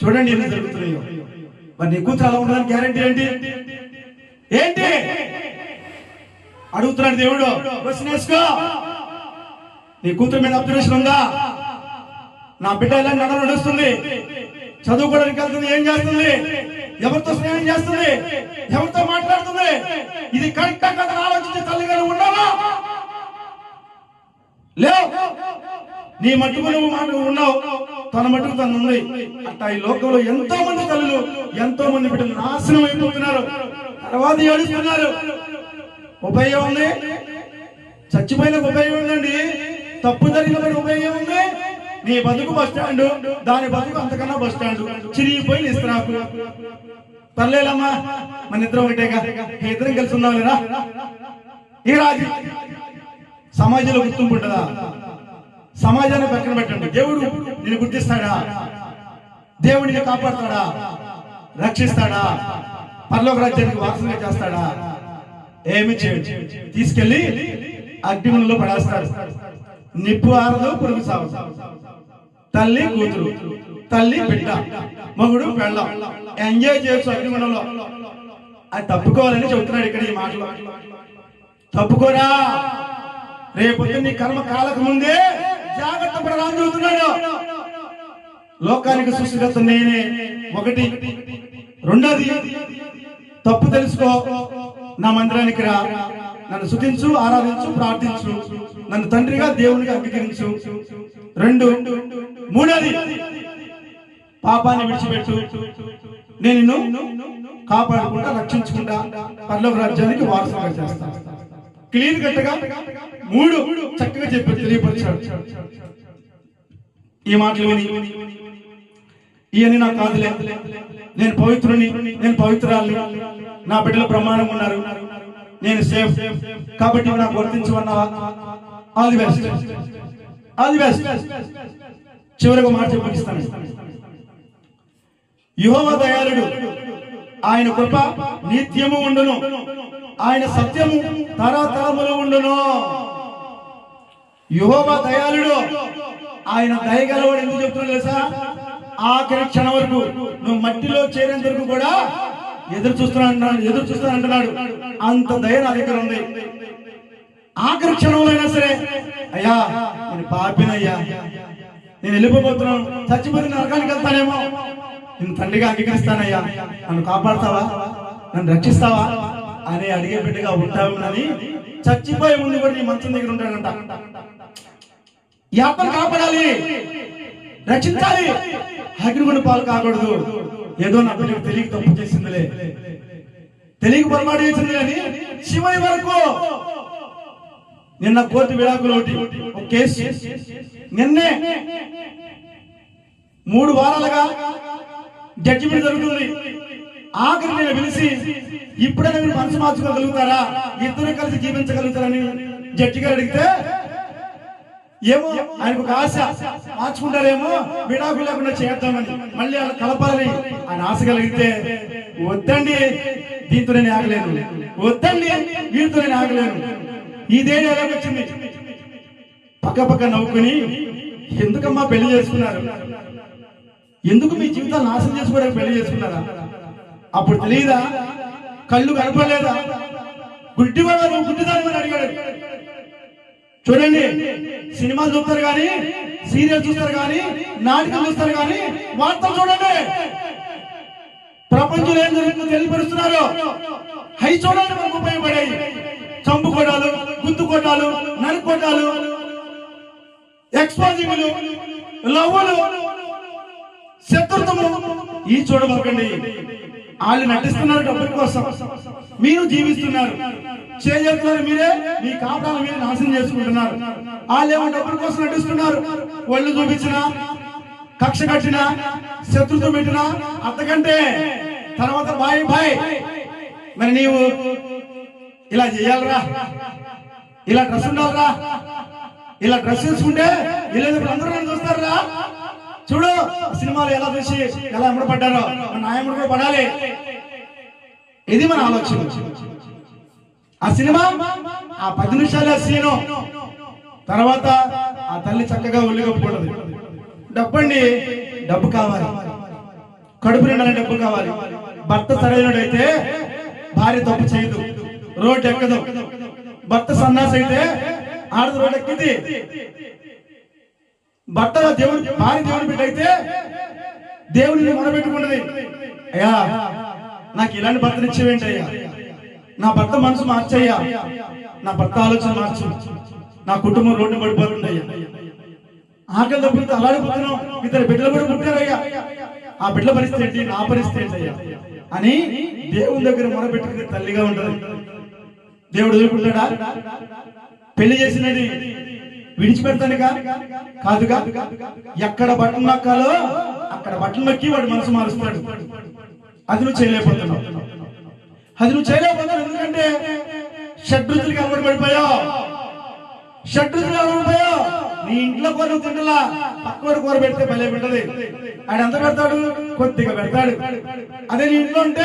చూడండి ఎన్ని జరుగుతున్నాయో. మరి నీ కూతురు అలా ఉండడానికి గ్యారంటీ ఏంటి? అడుగుతున్నాడు దేవుడు. ప్రశ్నేసుకో. నీ కూతురు మీద అబ్జర్వేషన్ ఉందా? నా బిడ్డ ఎలా నడుస్తుంది? చదువుకోవడానికి వెళ్తుంది, ఏం చేస్తుంది? ఎవరితో స్నేహం చేస్తుంది? ఎవరితో మాట్లాడుతుంది? ఇది కరెక్టా కదా ఆలోచించే తల్లిగారు ఉండాలా? లేవు. నీ మట్టుకు నువ్వు ఉన్నావు, తన మట్టుకు తను ఉంది. అట్టా ఈ లోకంలో ఎంతో మంది తల్లులు, ఎంతో మంది బిడ్డలు నాశనం అయిపోతున్నారు. తర్వాత ఏడుస్తున్నారు. ఉపయోగం ఉంది? చచ్చిపోయిన ఉపయోగం ఉందండి. తప్పు జరిగిన ఉపయోగం ఉంది. నీ బతుకు బస్ స్టాండ్, దాని బతుకు అంతకన్నా బస్ స్టాండ్. చిరిగిపోయి ఇస్త్రాకు. పర్లేదమ్మా, మన ఇద్దరం ఒకటేగా, ఇద్దరం కలిసి ఉన్నాం లేదా? ఈ రాజు సమాజంలో గుర్తింపు ఉంటుందా? సమాజాన్ని పక్కన పెట్టండి. దేవుడు నిన్ను గుర్తిస్తాడా? దేవుడు నిన్ను కాపాడుతాడా? రక్షిస్తాడా? పరలోక రాజ్యానికి వారసుగా చేస్తాడా? ఏమి చేయడు. తీసుకెళ్లి అగ్నిలో పడేస్తాడు. నిప్పు ఆరదు, పురుగు సాగు. తల్లి కూతురు, తల్లి బిడ్డ, మగుడు పెళ్ళం ఎంజాయ్ చేయొచ్చు అగ్నిగుణంలో. అది తప్పుకోవాలని చెబుతున్నాడు ఇక్కడ ఈ మాటలు. తప్పుకోరా, రేపు నీ కర్మ కాలకు ముందే జాగ్రత్త పడాలని చెబుతున్నాడు. లోకానికి సృష్టికర్త నేనే ఒకటి. రెండోది, తప్పు తెలుసుకో, నా మందిరానికి రా, నన్ను స్తుతించు, ఆరాధించు, ప్రార్థించు, నన్ను తండ్రిగా దేవునిగా అంగీకరించు. రెండు. మూడోది, పాపాన్ని విడిచిపెట్టు, నేను కాపాడుకుంటా, రక్షించుకుంటా, పరలోక రాజ్యానికి వారసుగా చేస్తా. క్లీన్ కట్టగా మూడు చక్కగా చెప్పి తెలియపరిచాడు. ఈ మాటలు విని ఇవన్నీ నాకు కాదులే, నేను పవిత్రుని, నేను పవిత్రాలని, నా బిడ్డలు బ్రహ్మాండంగా ఉన్నారు, నేను సేఫ్ కాబట్టి నాకు వర్తించమన్నావా? All the best, all the best. చివరికి మాట చెప్పిస్తాను. యెహోవా దయాళుడు, ఆయన కృప నిత్యము ఉండును, ఆయన సత్యము తరతరములు ఉండును. యెహోవా దయాళుడు, ఆయన దయగలవాడు. ఎందుకు చెప్తున్నా తెలుసా? ఆఖరి క్షణం వరకు నువ్వు మట్టిలో చేరేంత వరకు కూడా ఎదురు చూస్తాను అంటున్నాడు. అంత దయ నా దగ్గర ఉంది. ఆఖరి క్షణంలో అయినా సరే, అయ్యా నేను పాపినయ్యా, నేను వెళ్ళిపోతున్నాను, చచ్చిపోతే నరకానికి వెళ్తానేమో, నేను తండ్రిగా అంగీకరిస్తానయ్యా, నన్ను కాపాడుతావా, నన్ను రక్షిస్తావా అని అడిగే బిడ్డగా ఉంటావునని చచ్చిపోయే ముందు కూడా నీ మంచం దగ్గర ఉంటాడంట. ఈ ఆత్మను కాపాడాలి, రక్షించాలి, అగ్నిగుండ పాలు కాకూడదు. ఏదో నా బిడ్డకు తెలియక తప్పు చేసిందిలే, తెలియక పొరపాటు చేసింది అని చివరి వరకు. నిన్న కోర్టు విడాకులు ఒక కేసు, నిన్నే 3 వారాలుగా జడ్జిమెంట్ జరుగుతుంది. ఆఖరి నేను పిలిచి, ఇప్పుడైనా మీరు మనసు మార్చుకోగలుగుతారా, ఇద్దరు కలిసి జీవించగలుగుతారని జడ్జి గారు అడిగితే, ఏమో ఆయనకు ఒక ఆశ, మార్చుకుంటారేమో, విడాకులు లేకుండా చేద్దామని, మళ్ళీ అలా కలపాలని ఆయన ఆశ కలిగితే, వద్దండి దీంతో నేను ఆగలేను, వద్దండి వీటితో నేను ఆగలేను. ఇదే ఎలాగొచ్చింది. పక్క నవ్వుకుని, ఎందుకమ్మా పెళ్లి చేసుకున్నారు, ఎందుకు మీ జీవితాలు నాశనం చేసుకోవడానికి పెళ్లి చేసుకున్నారా? అప్పుడు తెలియదా కళ్ళు కనపడలేదా? గుడ్డివాడు నువ్వు గుడ్డిదాని అడిగాడు. చూడండి, సినిమాలు చూస్తారు కానీ, సీరియల్ చూస్తారు కానీ, నాటకం చూస్తారు కానీ, వార్తలు చూడండి. ప్రపంచంలో ఏం జరుగుతుందో తెలియపరుస్తున్నారు. హై చూడాలి, మనకు ఉపయోగపడాయి. చంపు కొట్టాలు, గుంతు కొట్టాలు, నరుకు కొట్టాలు, ఎక్స్పోజింగ్లు, లవ్వులు, శత్రుత్వము ఈ చూడబోకండి. వాళ్ళు నటిస్తున్నారు డబ్బుల కోసం, మీరు జీవిస్తున్నారు. చేస్తున్నారు మీరే, మీ కాపురాలు మీరు నాశనం చేసుకుంటున్నారు. వాళ్ళేమో డబ్బుల కోసం నటిస్తున్నారు. ఒళ్ళు చూపించినా, కక్ష కట్టినా, శత్రుత్వం పెట్టినా అంతకంటే తర్వాత బాయ్ బాయ్. మరి నీవు ఇలా చేయాలరా, ఇలా డ్రెస్ ఉండాలరా, ఇలా డ్రెస్ వేసుకుంటే వీళ్ళేదో అందరూ నన్ను చూస్తారా. చూడు సినిమాలు ఎలా చూసి ఎలా ఎమ్మడపడ్డారో మన ఆయమ్మడు కూడా పడాలి. ఇది మన ఆలోచన. ఆ సినిమా ఆ 10 నిమిషాల సీను తర్వాత ఆ తల్లి చక్కగా ఒళ్ళిగొప్పకూడదు. డబ్బండి, డబ్బు కావాలి, కడుపు నిండాలని డబ్బు కావాలి. భర్త సరైనడైతే భార్య తప్పు చేయదు, రోడ్డు ఎక్కదు. భర్త సన్నాసి అయితే ఆడదు రోడ్డు ఎక్కింది. భర్త దేవుడు, భార్య దేవుని బిడ్డ అయితే దేవుడిని మొదలుపెట్టుకుంటది. అయ్యా నాకు ఇలాంటి భర్తనిచ్చేవేంటి అయ్యా, నా భర్త మనసు మార్చయ్యా, నా భర్త ఆలోచన మార్చు, నా కుటుంబం రోడ్డు పడిపోతుందయ్యా, ఆకలి తప్పితే అలాడిపోతున్నాం, ఇద్దరు బిడ్డలు కూడా పుట్టారయ్యా, ఆ బిడ్డల పరిస్థితి ఏంటి, నా పరిస్థితి ఏంటయ్యా అని దేవుని దగ్గర మొదలుపెట్టుకునే తల్లిగా ఉంటది. దేవుడు వదులుకుంటాడా? పెళ్లి చేసినది విడిచిపెడతానుగా కాదుగా. ఎక్కడ బట్టలు నక్కాలో అక్కడ బట్టలు నక్కి వాడు మనసు మారుస్తాడు. అది నువ్వు చేయలేకపోతున్నావు. ఎందుకంటే షడ్రుచులకి అలవాటు పడిపోయావు. నీ ఇంట్లో కూర తింటలా, పక్కవాడు కూర పెడితే భలే పెట్టది. ఆయన ఎంత పెడతాడు? కొద్దిగా పెడతాడు. అదే నీ ఇంట్లో ఉంటే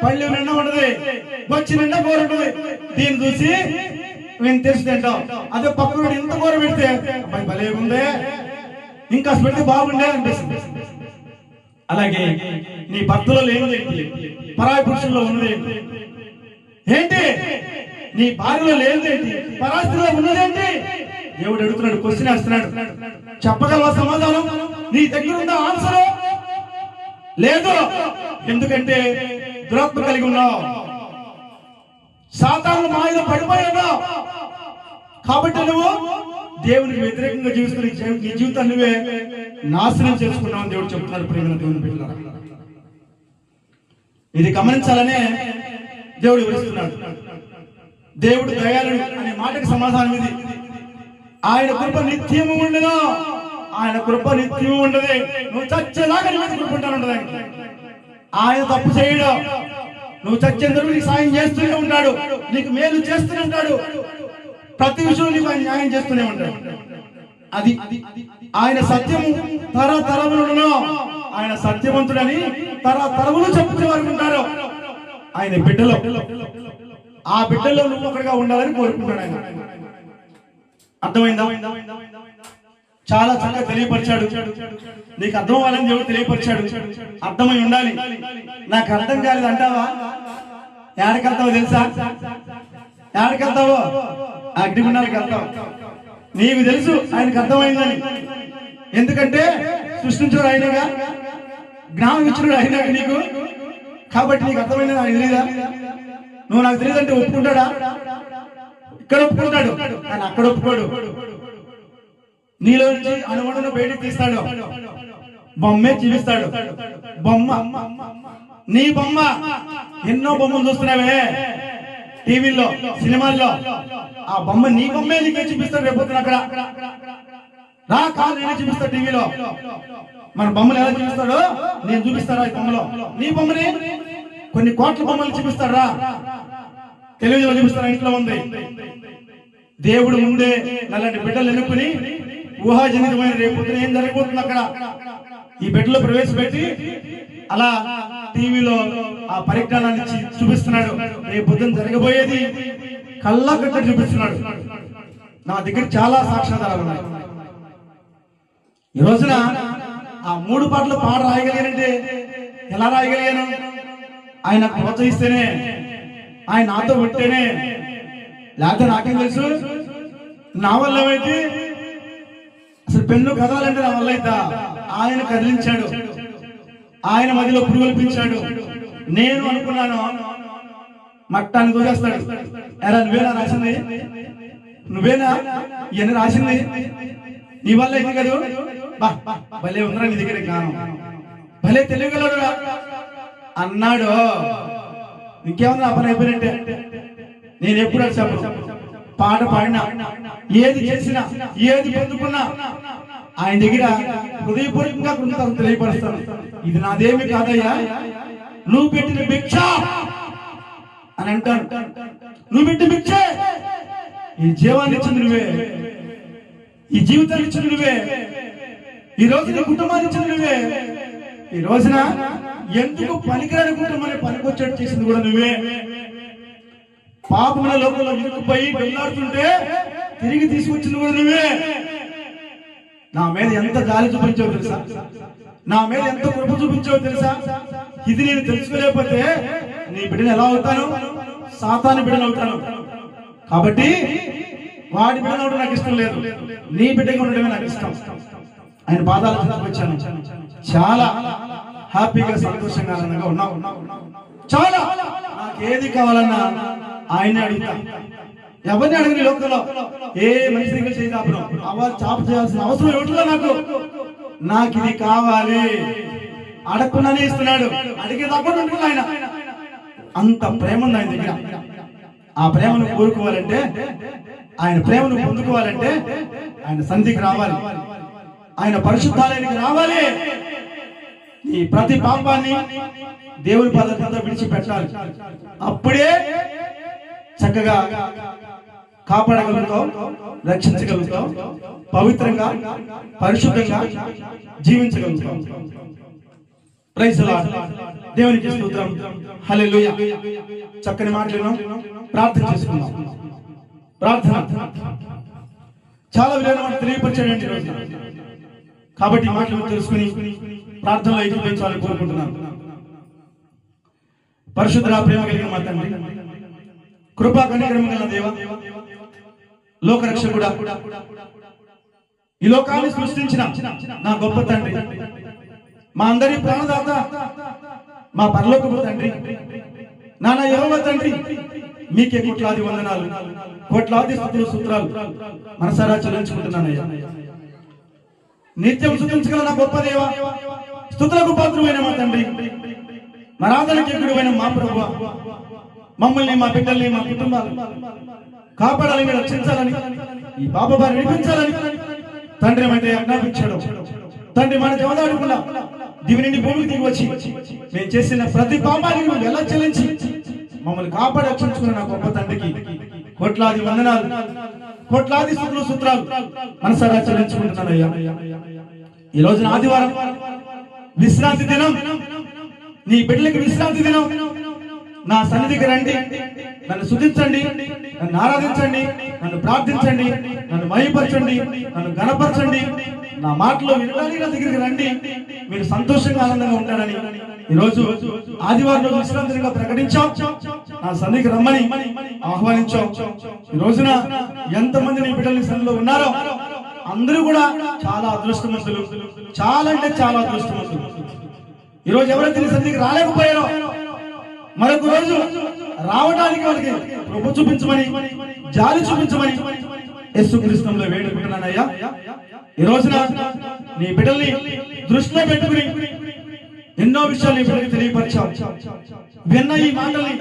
పళ్ళు నిండా ఉండదు, వచ్చి నిండా కూర ఉంటుంది. దీన్ని చూసి నేను తెలిసి తింటాం. అదే పక్కవాడు ఇంత కూర పెడితే అబ్బాయి భలే ఉందే, ఇంకా పెడితే బాగుండే అనిపిస్తుంది. అలాగే నీ భర్తలో లేనిదేంటి, పరాయి పురుషుల్లో ఉన్నదేంటి, ఏంటి నీ భార్యలో లేనిదేంటి, పరాస్తిలో ఉన్నదేంటి? దేవుడు అడుగుతున్నాడు, క్వశ్చన్ వేస్తున్నాడు. చెప్పగలవా సమాధానం? నీ దగ్గర ఉన్న ఆన్సర్ లేదు. ఎందుకంటే దురాత్మ కలిగి ఉన్నావు, సాతాను మాయలో పడిపోయావు. కాబట్టి నువ్వు దేవునికి వ్యతిరేకంగా జీవిస్తున్న నీ జీవితాన్ని నువ్వే నాశనం చేసుకున్నావు దేవుడు చెప్తున్నాడు. ప్రేమ దేవుని బిడ్డలారా, ఇది గమనించాలనే దేవుడు వివరిస్తున్నాడు. దేవుడు దయాళుడు అనే మాటకి సమాధానం ఇది. ఆయన కృప నిత్యము ఉండదు, ఆయన కృప నిత్యము ఉండదు. నువ్వు చచ్చేదాకా నీ మీద కృప ఉంటాను. ఆయన తప్పు చేయడు. నువ్వు చచ్చేందుకు నీకు సాయం చేస్తూనే ఉంటాడు, నీకు మేలు చేస్తూనే ఉంటాడు, ప్రతి విషయంలో నీకు ఆయన న్యాయం చేస్తూనే ఉంటాడు. అది ఆయన సత్యము తరతరములను, ఆయన సత్యవంతుడని తరతరములు చెప్పుకునే వారు ఉంటారు. ఆయన బిడ్డలో, ఆ బిడ్డలో నువ్వు ఒకటిగా ఉండాలని కోరుకుంటాడు ఆయన. అర్థమైందా? చాలా చక్కగా తెలియపరిచాడు. నీకు అర్థం అవ్వాలని దేవుడు తెలియపరిచాడు. అర్థమై ఉండాలి. నాకు అర్థం కాలేదు అంటావా? ఎక్కడికెళ్తావో తెలుసా? ఎక్కడికెళ్తావో అగ్నిగుండానికి వెళ్తావు. నీకు తెలుసు ఆయనకు అర్థమైందని. ఎందుకంటే సృష్టించాడు ఆయనగా, జ్ఞానం ఇచ్చినాడు ఆయన నీకు. కాబట్టి నీకు అర్థమైందని నాకు తెలియదా? నువ్వు నాకు తెలియదంటే ఒప్పుకుంటాడా? ఇక్కడ ఒప్పుకుంటాడు కానీ అక్కడ ఒప్పుకోడు. నీలో నుంచి అనుమానం బయటకు తీస్తాడు, బొమ్మే చూపిస్తాడు. బొమ్మ, నీ బొమ్మ. ఎన్నో బొమ్మలు చూస్తున్నావే టీవీల్లో, సినిమాల్లో. ఆ బొమ్మ నీ బొమ్మే నీకే చూపిస్తాడు. రేపు అక్కడ రా కాదు నేనే చూపిస్తాడు టీవీలో. మన బొమ్మలు ఎలా చూపిస్తాడో నేను చూపిస్తారా ఈ బొమ్మలో? నీ బొమ్మని కొన్ని కోట్ల బొమ్మలు చూపిస్తారా? టెలివిజన్ చూపిస్తారా? ఇంట్లో ఉంది. దేవుడు ముందే అలాంటి బిడ్డలు ఎన్నుకుని ఊహాజనితమైన రేపు ఏం జరగబోతుంది అక్కడ ఈ బిడ్డలో ప్రవేశపెట్టి అలా టీవీలో ఆ పరిజ్ఞానాన్ని చూపిస్తున్నాడు. రేపు జరగబోయేది కళ్ళ కట్టడి చూపిస్తున్నాడు. నా దగ్గర చాలా సాక్ష్యాధారాలు ఉన్నాయి. ఈ రోజున ఆ 3 పాటలు పాట రాయగలిగానంటే ఎలా రాయగలిగాను? ఆయన ప్రోత్సహిస్తేనే ఆయన నాతో ఉంటేనే, లేకపోతే నాకేం తెలుసు నా వల్ల ఏమైతే? అసలు పెన్ను కదలాలంటే నా వల్ల అయితా? ఆయన కదిలించాడు, ఆయన మధ్యలో పురుగొల్పించాడు. నేను అనుకున్నాను మట్టాన్ని దూరేస్తాడు. ఎరా నువ్వేనా రాసింది? నువ్వేనా ఇవన్నీ రాసింది? నీ వల్ల ఇది కదా. భలే ఉందిరా నీ దగ్గర జ్ఞానం, భలే తెలియగలడు అన్నాడు. ఇంకేమన్నా పని అయిపోయినట్టే. నేను ఎప్పుడు చెప్పను, పాట పాడినా, ఏది చేసినా, ఏది పొందుకున్నా ఆయన దగ్గర హృదయపూర్వకంగా కృతజ్ఞతలు తెలియపరుస్తాను. ఇది నాదేమి కాదయ్యా, నువ్వు పెట్టిన భిక్ష అని అంటాను. నువ్వు పెట్టిన భిక్ష, ఈ జీవాన్ని ఇచ్చింది నువ్వే, ఈ జీవితాన్ని ఇచ్చింది నువ్వే, ఈ రోజు నీ కుటుంబాన్ని ఇచ్చింది నువ్వే, ఈ రోజున ఎందుకు పనికిరాని కుటుంబాన్ని పనికొచ్చేట్టు చేసింది కూడా నువ్వే. పాపముల లోకంలో ఇరుక్కుపోయి వెళ్ళాడుతుంటే తిరిగి తీసుకొచ్చింది కూడా నువ్వే. నా మీద ఎంత జాలి చూపించావు తెలుసా, నా మీద ఎంత కృప చూపించావు తెలుసా. ఇది నేను తెలుసుకోలేకపోతే నీ బిడ్డను ఎలా అవుతాను? సాతాను బిడ్డను అవుతాను. కాబట్టి వాడి బిడ్డను అవడం నాకు ఇష్టం లేదు, నీ బిడ్డగా ఉండడమే నాకు ఇష్టం. ఆయన పాదాల చెంతకు వచ్చాను, చాలా హ్యాపీగా సంతోషంగా ఆనందంగా ఉన్నావు. చాలా నాకు ఏది కావాలన్నా ఆయన్ని అడుగుతా. ఎవరిని అడగని లోకంలో ఏ మనిషి దగ్గర చేయకపోవడం అవాళ్ళు చాపు చేయాల్సిన అవసరం ఏమిటో నాకు ఇది కావాలి అడగకుండానే ఇస్తున్నాడు. అడిగే తప్పకుండా ఉంటుంది ఆయన. అంత ప్రేమ ఉంది ఆయన దగ్గర. ఆ ప్రేమను కోరుకోవాలంటే, ఆయన ప్రేమను పొందుకోవాలంటే ఆయన సన్నిధికి రావాలి, ఆయన పరిశుద్ధాలయానికి రావాలి. ఈ ప్రతి పాపాన్ని దేవుని పాదాలతో విడిచిపెట్టాలి. అప్పుడే చక్కగా కాపాడగలుగుతాం, రక్షించగలుగుతాం, పవిత్రంగా పరిశుద్ధంగా జీవించగలుగుతాం. Praise the lord. దేవునికి స్తోత్రం. హల్లెలూయా. చక్కని మాటలను ప్రార్థన చేసుకుందాం. ప్రార్థన చాలా విలువైన తెలియపరిచాడండి రోజు. కాబట్టి మాటలు తెలుసుకుని ప్రార్థనలో ఏకీభవించాలని కోరుకుంటున్నాను. పరిశుద్ధ ప్రేమ కలిగిన మా తండ్రి, కృపా కనికరము గల దేవ, లోకరక్షకుడా, ఈ లోకాన్ని సృష్టించిన నా గొప్ప తండ్రి, మా అందరి ప్రాణదాత, మా పరలోకపు తండ్రి, నాన్న యెహోవా తండ్రి, మీకే కోట్లాది వందనాలు, కోట్లాది స్తుతులు సూత్రాలు మనసారా చెల్లించుకుంటున్నానయ్యా. నిత్యం స్తుతించగల నా గొప్ప దేవ, స్తుతులకు పాత్రుడైన మా తండ్రి, మరాధనకి ఎదురువైన మా ప్రభువా, మమ్మల్ని, మా బిడ్డల్ని, మా కుటుంబాలు కాపాడాలని, రక్షించాలని, ఈ పాప బారి విడిపించాలని తండ్రి ఏమైతే ఆజ్ఞాపించాడో, తండ్రి మన జవదాడకుండా దివి నుండి భూమికి దిగి వచ్చి మేము చేసిన ప్రతి పాపాన్ని నువ్వు ఎలా చెల్లించి మమ్మల్ని కాపాడి రక్షించుకున్న నా గొప్ప తండ్రికి కోట్లాది వందనాలు, కోట్లాది స్తుతులు సూత్రాలు మనసారా చెల్లించుకుంటున్నానయ్యా. ఈ రోజున ఆదివారం విశ్రాంతి దినం, నీ బిడ్డలకి విశ్రాంతి దినం. నా సన్నిధికి రండి, నన్ను స్తుతించండి, నన్ను ఆరాధించండి, నన్ను ప్రార్థించండి, నన్ను మహిమపరచండి, నన్ను ఘనపరచండి. నా మాటలో వినడానికి నా దగ్గరికి రండి, మీరు సంతోషంగా ఆనందంగా ఉంటారని ఈరోజు ఆదివారం రోజు విశ్రాంతిగా ప్రకటించాం. నా సన్నిధికి రమ్మని ఆహ్వానించాం. ఈ రోజున ఎంతమంది నీ బిడ్డల సన్నిధిలో ఉన్నారో అందరూ కూడా చాలా అదృష్టవంతులు, చాలా అంటే చాలా అదృష్టవంతులు. ఈ రోజు ఎవరైతే నీ సన్నిధికి రాలేకపోయారో మరొక రోజు రావడానికి వాళ్ళకి కృప చూపించమని, జాలి చూపించమని యేసుక్రీస్తులో వేడుకుంటున్నానయ్యా. ఈ రోజున నీ బిడ్డల్ని దృష్టిలో పెట్టుకుని ఎన్నో విషయాలు నీ బిడ్డకి తెలియపరిచావు. విన్న ఈ మాటల్ని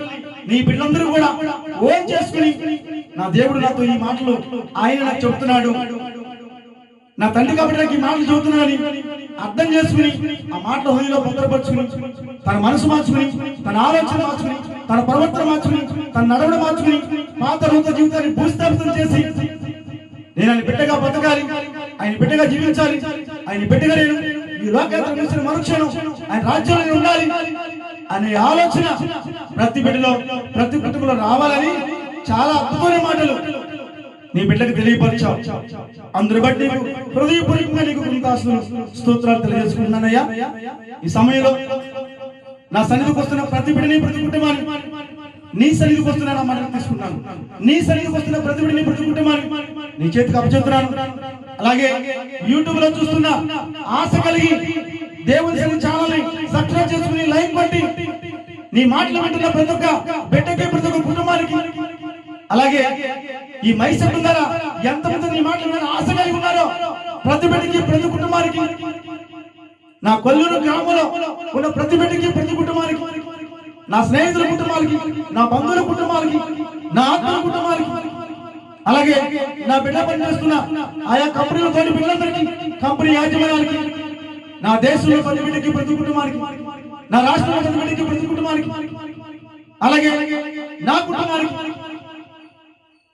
నీ బిడ్డలందరూ కూడా ఓన్ చేసుకుని, నా దేవుడు నాతో ఈ మాటలు ఆయన నాకు చెబుతున్నాడు, నా తండ్రి కాబట్టి నాకు ఈ మాటలు చెబుతున్నానని అర్థం చేసుకుని ఆ మాటల హృదయంలో భద్రపరుచుకుని, తన మనసు మార్చుకుని, తన ఆలోచన మార్చుకుని, తన ప్రవర్తన మార్చుకుని, తన నడవడ మార్చుకుని, పాత నూతన జీవితాన్ని భూస్థాపితం చేసి నేను ఆయన బిడ్డగా బతకాలి, ఆయన బిడ్డగా జీవించాలి, ఆయన బిడ్డగా నేను ఈ లోకాన్ని మించిన మరుక్షణం ఆయన రాజ్యంలో ఉండాలి అనే ఆలోచన ప్రతి బిడ్డలో, ప్రతి కుటుంబంలో రావాలని చాలా అద్భుతమైన మాటలు నీ బిడ్డకు తెలియపరిచావు. అందరి బట్టి హృదయపూర్వకంగా నీకు కృతజ్ఞతాస్తులు స్తోత్రాలు తెలియజేసుకుంటున్నానయ్యా. ఈ సమయంలో నా సన్నిధికి వస్తున్న ప్రతి బిడ్డని, ప్రతి కుటుంబాన్ని నీ సన్నిధికి వస్తున్నా మాట తీసుకుంటాను. నీ సన్నిధికి వస్తున్న ప్రతి బిడ్డని ప్రతి కుటుంబాన్ని నీ చేతికి అప్పచెప్తున్నాను. అలాగే యూట్యూబ్ లో చూస్తున్న ఆశ కలిగి దేవుని సన్నిధి ఛానల్ని సబ్స్క్రైబ్ చేసుకుని లైక్ కొట్టి నీ మాటలు వింటున్న ప్రతి ఒక్క బిడ్డకి ప్రతి ఒక్క కుటుంబానికి, అలాగే ఈ మైసెట్ ద్వారా ఎంతమంది నీ మాటలు విన్న ఆశ కలిగి ఉన్నారో ప్రతి బిడ్డకి ప్రతి కుటుంబానికి, నా కొల్లూరు గ్రామంలో ఉన్న ప్రతి బిడ్డకి ప్రతి కుటుంబానికి, నా స్నేహితుల కుటుంబాలకి, నా బంధువుల కుటుంబాలకి, నా ఆత్మీయుల కుటుంబాలకి, అలాగే నా బిడ్డ పనిచేస్తున్న ఆయా కంపెనీలతోటి బిడ్డలందరికీ, కంపెనీ యాజమాన్యాలకి, నా దేశంలో ప్రతి బిడ్డకి ప్రతి కుటుంబానికి, నా రాష్ట్రంలో ప్రతి బిడ్డకి ప్రతి కుటుంబానికి, అలాగే నా కుటుంబానికి,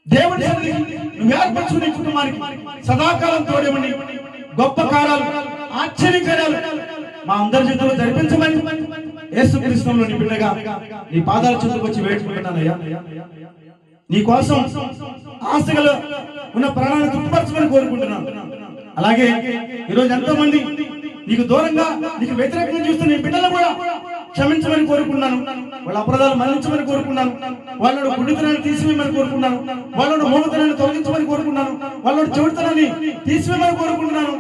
దేవుని సన్నిధికి నువ్వు ఏర్పరచుకునే కుటుంబానికి సదాకాలం తోడేమని గొప్ప కార్యాలు ఆశ్చర్యకార్యాలు మా అందరి జీవితంలో జరిపించమని యేసుక్రీస్తులో నీ బిడ్డగా నీ పాదాల చెంతకు వచ్చి వేడుకుంటున్నానయ్యా. నీ కోసం ఆశగా ఉన్న ప్రాణాలను తృప్తిపరచమని కోరుకుంటున్నాను. అలాగే ఈరోజు ఎంతో మంది నీకు దూరంగా నీకు వ్యతిరేకంగా చూస్తున్న నీ బిడ్డలు కూడా క్షమించమని కోరుకున్నాను. వాళ్ళ అపరాధాలు మరణించమని కోరుకున్నాను. వాళ్ళను గుడితనాన్ని తీసివేయమని కోరుకున్నాను. వాళ్ళను మోగతనాన్ని తొలగించమని కోరుకున్నాను. వాళ్ళను చెడుతనాన్ని తీసివేయమని కోరుకుంటున్నాను.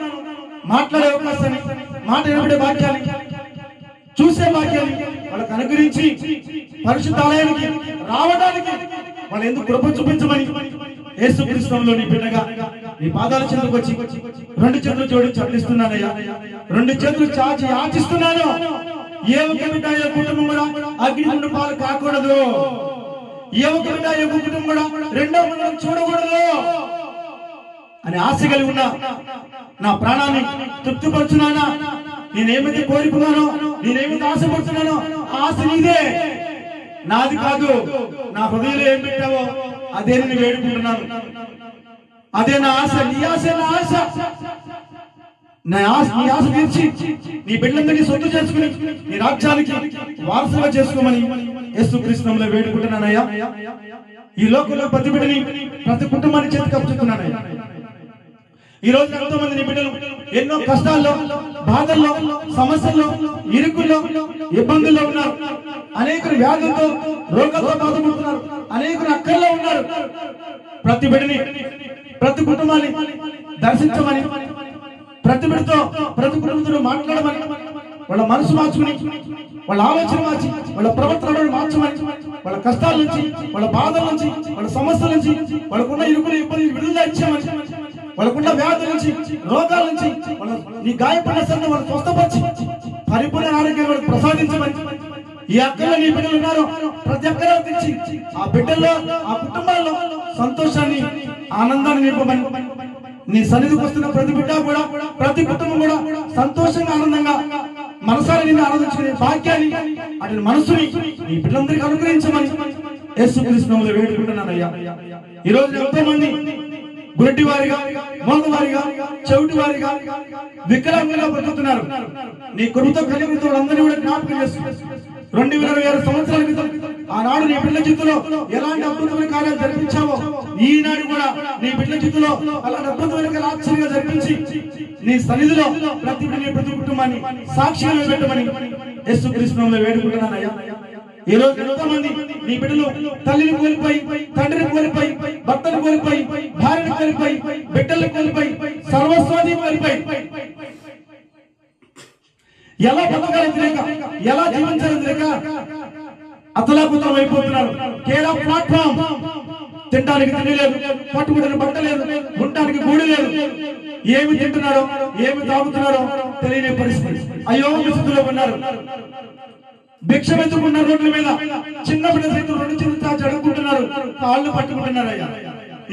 మాట్లాడే అవకాశాన్ని, మాట వినబడే వాక్యాన్ని, చూసే వాక్యాన్ని వాళ్ళకు అనుగ్రహించి పరిశుద్ధ ఆలయానికి రావడానికి వాళ్ళు ఎందుకు కృప చూపించమని యేసుక్రీస్తులో నీ బిడ్డగా నీ పాదాల చెంతకు వచ్చి రెండు చేతులు జోడించి అర్థిస్తున్నానయ్యా. రెండు చేతులు చాచి యాచిస్తున్నాను. ఏ ఒక్క బిడ్డ ఏ కుటుంబం కూడా అగ్నిగుండు పాలు కాకూడదు. ఏ ఒక్క బిడ్డ ఏ కుటుంబం కూడా రెండో మనం చూడకూడదు అని ఆశ కలిగి ఉన్నా నా ప్రాణాన్ని తృప్తిపరుచున్నానా. నేనేమైతే కోరుకున్నానో, నేనేమైతే ఆశపడుతున్నానో ఆశ నీదే, నాది కాదు. నా హృదయంలో ఏం పెట్టావో అదే నేను వేడుకుంటున్నాను. అదే నా ఆశ. నీ ఆశ నా ఆశ. నీ ఆశ తీర్చి నీ బిడ్డలందరినీ సొత్తు చేసుకుని నీ రాజ్యానికి వారసుగా చేసుకోమని యేసుక్రీస్తులో వేడుకుంటున్నానయ్యా. ఈ లోకంలో ప్రతి బిడ్డని ప్రతి కుటుంబాన్ని చేతికి అప్పచెప్తున్నానయ్యా. ఈ రోజు ఎంతో మంది నీ బిడ్డలు ఎన్నో కష్టాల్లో, బాధల్లో, సమస్యల్లో, ఇరుకుల్లో, ఇబ్బందుల్లో ఉన్నారు. అనేకులు వ్యాధులతో, రోగాలతో బాధపడుతున్నారు. అనేకులు అక్కర్లో ఉన్నారు. ప్రతి బిడ్డని ప్రతి కుటుంబాన్ని దర్శించమని, ప్రతి బిడ్డతో ప్రతి కుటుంబంతో మాట్లాడమని, వాళ్ళ మనసు మార్చుకుని, వాళ్ళ ఆలోచన మార్చి, వాళ్ళ ప్రవర్తనను మార్చమని, వాళ్ళ కష్టాల నుంచి, వాళ్ళ బాధల నుంచి, వాళ్ళ సమస్యల నుంచి, వాళ్ళకున్న ఇరుకులు ఇబ్బందులు విడుదల ఇచ్చామని, వాళ్ళకున్న వ్యాధుల నుంచి, రోగాల నుంచి, నీ గాయపడిన సన్న వాళ్ళు స్వస్థపరిచి పరిపూర్ణ ఆరోగ్యం వాళ్ళకి ప్రసాదించమని, ఈ అక్కల్లో నీ బిడ్డలు ఉన్నారు. ప్రతి అక్కలో తెచ్చి ఆ బిడ్డల్లో, ఆ కుటుంబాల్లో సంతోషాన్ని, ఆనందాన్ని నింపమని, నీ సన్నిధికి వస్తున్న ప్రతి బిడ్డ కూడా, ప్రతి కుటుంబం కూడా సంతోషంగా, ఆనందంగా మనసారి నిన్ను ఆనందించుకునే భాగ్యాన్ని, అటు మనసుని నీ బిడ్డలందరికీ అనుగ్రహించమని యేసుక్రీస్తులో వేడుకుంటున్నానయ్యా. ఈ రోజు ఎంతో మంది గుడ్డి వారిగా, మోగవారిగా, చెవిటి వారిగా, వికలాంగులుగా బ్రతుకుతున్నారు. నీ కృపతో కలిగిన అందరినీ కూడా జ్ఞాపకం చేస్తున్నారు. 2026 సంవత్సరాల క్రితం ఆనాడు నీ బిడ్డల జీవితంలో ఎలాంటి అద్భుతమైన కార్యాలు జరిపించావో, ఈనాడు కూడా నీ బిడ్డల జీవితంలో అలాంటి అద్భుతమైన ఆశ్చర్యంగా జరిపించి నీ సన్నిధిలో ప్రతి బిడ్డని ప్రతి కుటుంబాన్ని సాక్షిగా పెట్టమని యేసుక్రీస్తులో వేడుకుంటున్నానయ్యా. ఈ రోజు ఎంతో మంది నీ బిడ్డలు తల్లిని కోల్పోయి, తండ్రిని కోల్పోయి, భర్తను కోల్పోయి, భార్యను కోల్పోయి, బిడ్డలను కోల్పోయి, సర్వస్వాన్ని కోల్పోయి ఎలా బతకాలని తెలియక, ఎలా జీవించాలని తెలియక అతలాకుతలం అయిపోతున్నారు. కేవలం ప్లాట్ఫామ్, తినడానికి తిండి లేదు, పట్టుబడిన బట్ట లేదు, ఉండడానికి గూడు లేదు. ఏమి తింటున్నారో, ఏమి తాగుతున్నారో తెలియని పరిస్థితి. అయ్యో స్థితిలో ఉన్నారు. భిక్ష వెతుకున్న రోడ్ల మీద చిన్న బిడ్డ సైతం రెండు చేతులు చాచి అడుగుకుంటున్నారు, కాళ్ళు పట్టుకుంటున్నారు. అయ్యా,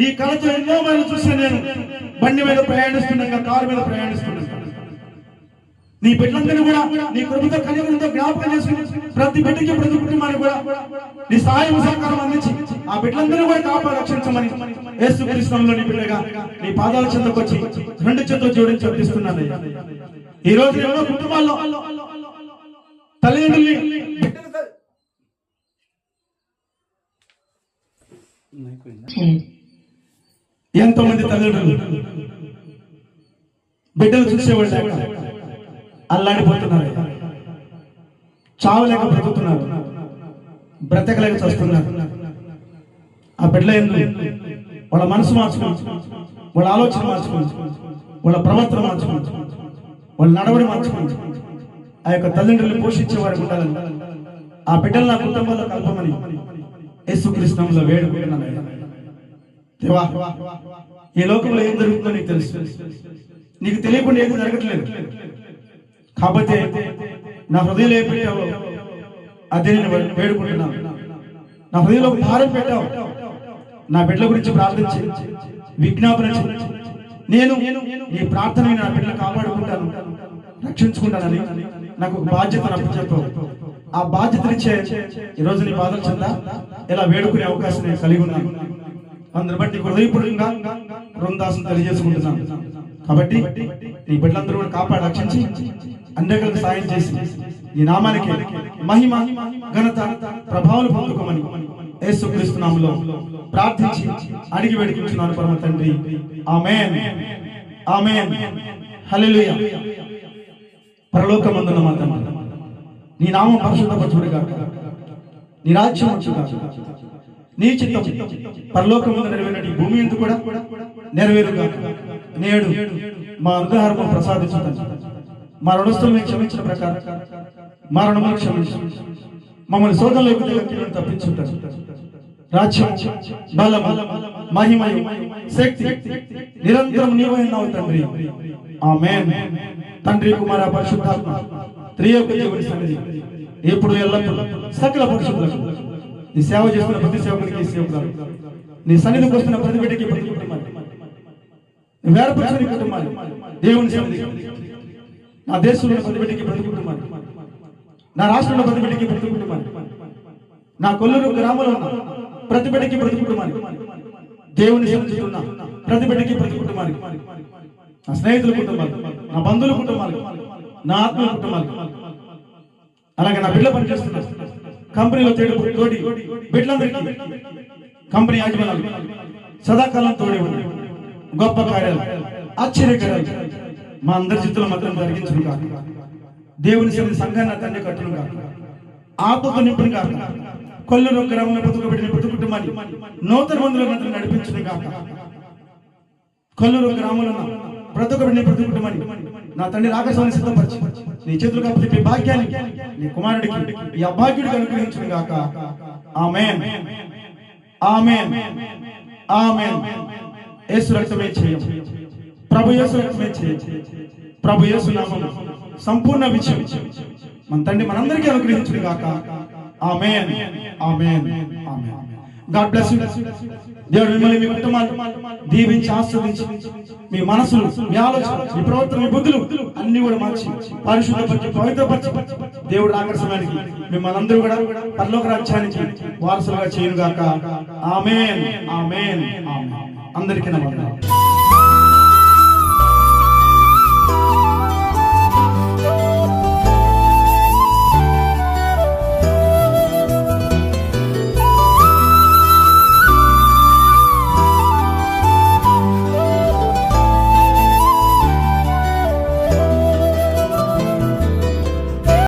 ఈ కళతో ఎన్నో మంది చూసాను నేను. బండి మీద ప్రయాణిస్తున్నాగా, కారు మీద ప్రయాణిస్తున్నాను. నీ బిడ్డలందరినీ కూడా నీ కృపతో కలిగినంతో జ్ఞాపకం చేసుకుని ప్రతి బిడ్డకి ప్రతి కుటుంబానికి కూడా నీ సహాయం సహకారం అందించి ఆ బిడ్డలందరినీ కూడా కాపాడు రక్షించమని యేసుక్రీస్తులో నీ బిడ్డగా నీ పాదాల చెంతకు వచ్చి రెండు చేతులు జోడించి అర్థిస్తున్నాను. ఈ రోజు ఎన్నో కుటుంబాల్లో తల్లిదండ్రుల్ని ఎంతో మంది తల్లిదండ్రులు బిడ్డలు చూసేవాళ్ళు అల్లాడిపోతున్నారు, చావలేక బ్రతుకుతున్నారు. బ్రతకలేక చేస్తున్నారు. ఆ బిడ్డల ఎందుకు వాళ్ళ మనసు మార్చుకోవచ్చు, వాళ్ళ ఆలోచన మార్చుకోవచ్చు, వాళ్ళ ప్రవర్తన మార్చుకోవచ్చు, వాళ్ళ నడవడి మార్చుకోవచ్చు. ఆ యొక్క తల్లిదండ్రులను పోషించే వారికి ఉండాలని ఆ బిడ్డలు నా కుటుంబంలో కలపమని యేసుక్రీస్తు నామములో వేడుకుంటున్నాను. దేవా, ఈ లోకంలో ఏం జరుగుతుందో నీకు తెలుసు. నీకు తెలియకుండా ఏది జరగట్లేదు. కాబట్టి నా హృదయంలో ఏం పెట్టావో అదే నేను వేడుకుంటున్నాను. నా హృదయంలో భారం పెట్టావు. నా బిడ్డల గురించి ప్రార్థించి విజ్ఞాపన నేను ఈ ప్రార్థన నా బిడ్డలు కాపాడుకుంటాను, రక్షించుకుంటానని నాకు ఒక బాధ్యతను అప్పచెప్పావు. ఆ బాధ్యతనిచ్చే ఈరోజు నీ బాధలు చెంద ఇలా వేడుకునే అవకాశం నేను కలిగి ఉన్నాను. అందరి బట్టి హృదయపూర్వకంగా బృందాసం తెలియజేసుకుంటున్నాను. కాబట్టి నీ బిడ్డలందరూ కూడా కాపాడి రక్షించి అందరికీ సాయం చేసి ఈ నామానికి మహిమ ఘనత ప్రభావాలు పొందుకోమని యేసుక్రీస్తు నామములో ప్రార్థించి అడిగి వేడుకుంటున్నాను పరమ తండ్రి. ఆమేన్, ఆమేన్, హల్లెలూయా. పరలోకమందున్న మా తండ్రి, నీ నామం పరిశుద్ధపరచుడు గాక, నీ రాజ్యం వచ్చును గాక, నీ చిత్తం పరలోకమందు నెరవేరినట్టు భూమి యందు కూడా నెరవేరుగాక. నేడు మా అనుగ్రహారము ప్రసాదించుతాను. మా రుణస్తులను క్షమించిన ప్రకారం మా రుణములు క్షమించు. మమ్మల్ని శోధనలోకి తప్పించుంటారు. రాజ్యం, బలము, మహిమయు, శక్తి నిరంతరం నీవే ఉన్నావు తండ్రి. ఆమేన్. తండ్రి, కుమార, పరిశుద్ధాత్మ త్రియేక దేవుని సన్నిధి ఎప్పుడు ఎల్లప్పుడూ సకల పరిశుద్ధులకు నీ సేవ చేస్తున్న ప్రతి సేవకునికి సేవకులు, నీ సన్నిధికి వస్తున్న ప్రతి బిడ్డకి ప్రతి కుటుంబాన్ని వేరపరిచిన కుటుంబాన్ని దేవుని సన్నిధి, నా దేశంలో ప్రతి బిడ్డకి ప్రతి కుటుంబాన్ని, నా రాష్ట్రంలో ప్రతి బిడ్డకి ప్రతి కుటుంబాన్ని, నా కొల్లూరు గ్రామంలో ఉన్న ప్రతి బిడ్డకి ప్రతి కుటుంబానికి, దేవుని సన్నిధిలో ఉన్న ప్రతి బిడ్డకి ప్రతి కుటుంబానికి, నా స్నేహితుల కుటుంబాలు, నా బంధువుల కుటుంబాలు, నా ఆత్మీయ కుటుంబాలు, అలాగే నా బిడ్డలు పనిచేస్తున్నా కంపెనీలో తోటి బిడ్డలందరికీ కంపెనీ యాజమాన్యాలు సదాకాలం తోడి ఉన్నాయి. గొప్ప కార్యాలు, ఆశ్చర్యకార్యాలు మా అందరి జీవితంలో మాత్రం జరిగించును కాక. దేవుని సంఘాన్ని తండ్రి కట్టును కాక, ఆత్మతో నింపును కాక. కొల్లూరు గ్రామంలో బతుకబెట్టిన ప్రతి కుటుంబాన్ని నూతన మందులో మాత్రం నడిపించును కాక. కొల్లూరు గ్రామంలో బ్రతుకబడిన ప్రతి కుటుంబాన్ని నా తండ్రి ఆకాశాన్ని సిద్ధపరిచి నీ చేతులు కప్పి భాగ్యాన్ని నీ కుమారుడికి ఈ అభాగ్యుడికి అనుగ్రహించును గాక. ఆమేన్, ఆమేన్, ఆమేన్. యేసు రక్తమే చేయం, ప్రభు యేసు రక్తమే చేయం, ప్రభు యేసు నామం సంపూర్ణ విజయం మన తండ్రి మనందరికీ అనుగ్రహించును గాక. ఆమేన్, ఆమేన్, ఆమేన్. God bless you. దేవుడు మిమ్మల్ని, మీ కుటుంబాలు దీవించి ఆశీర్వదించి మీ మనసులు, మీ ఆలోచన, మీ ప్రవర్తన, మీ బుద్ధులు అన్ని కూడా మార్చి పరిశుద్ధపరిచి పవిత్రపరిచి దేవుడు ఆకర్షణానికి మిమ్మల్ని అందరూ కూడా పరలోక రాజ్యానికి వారసులుగా చేయను గాక. ఆమేన్, ఆమేన్, ఆమేన్. అందరికీ నమస్కారం.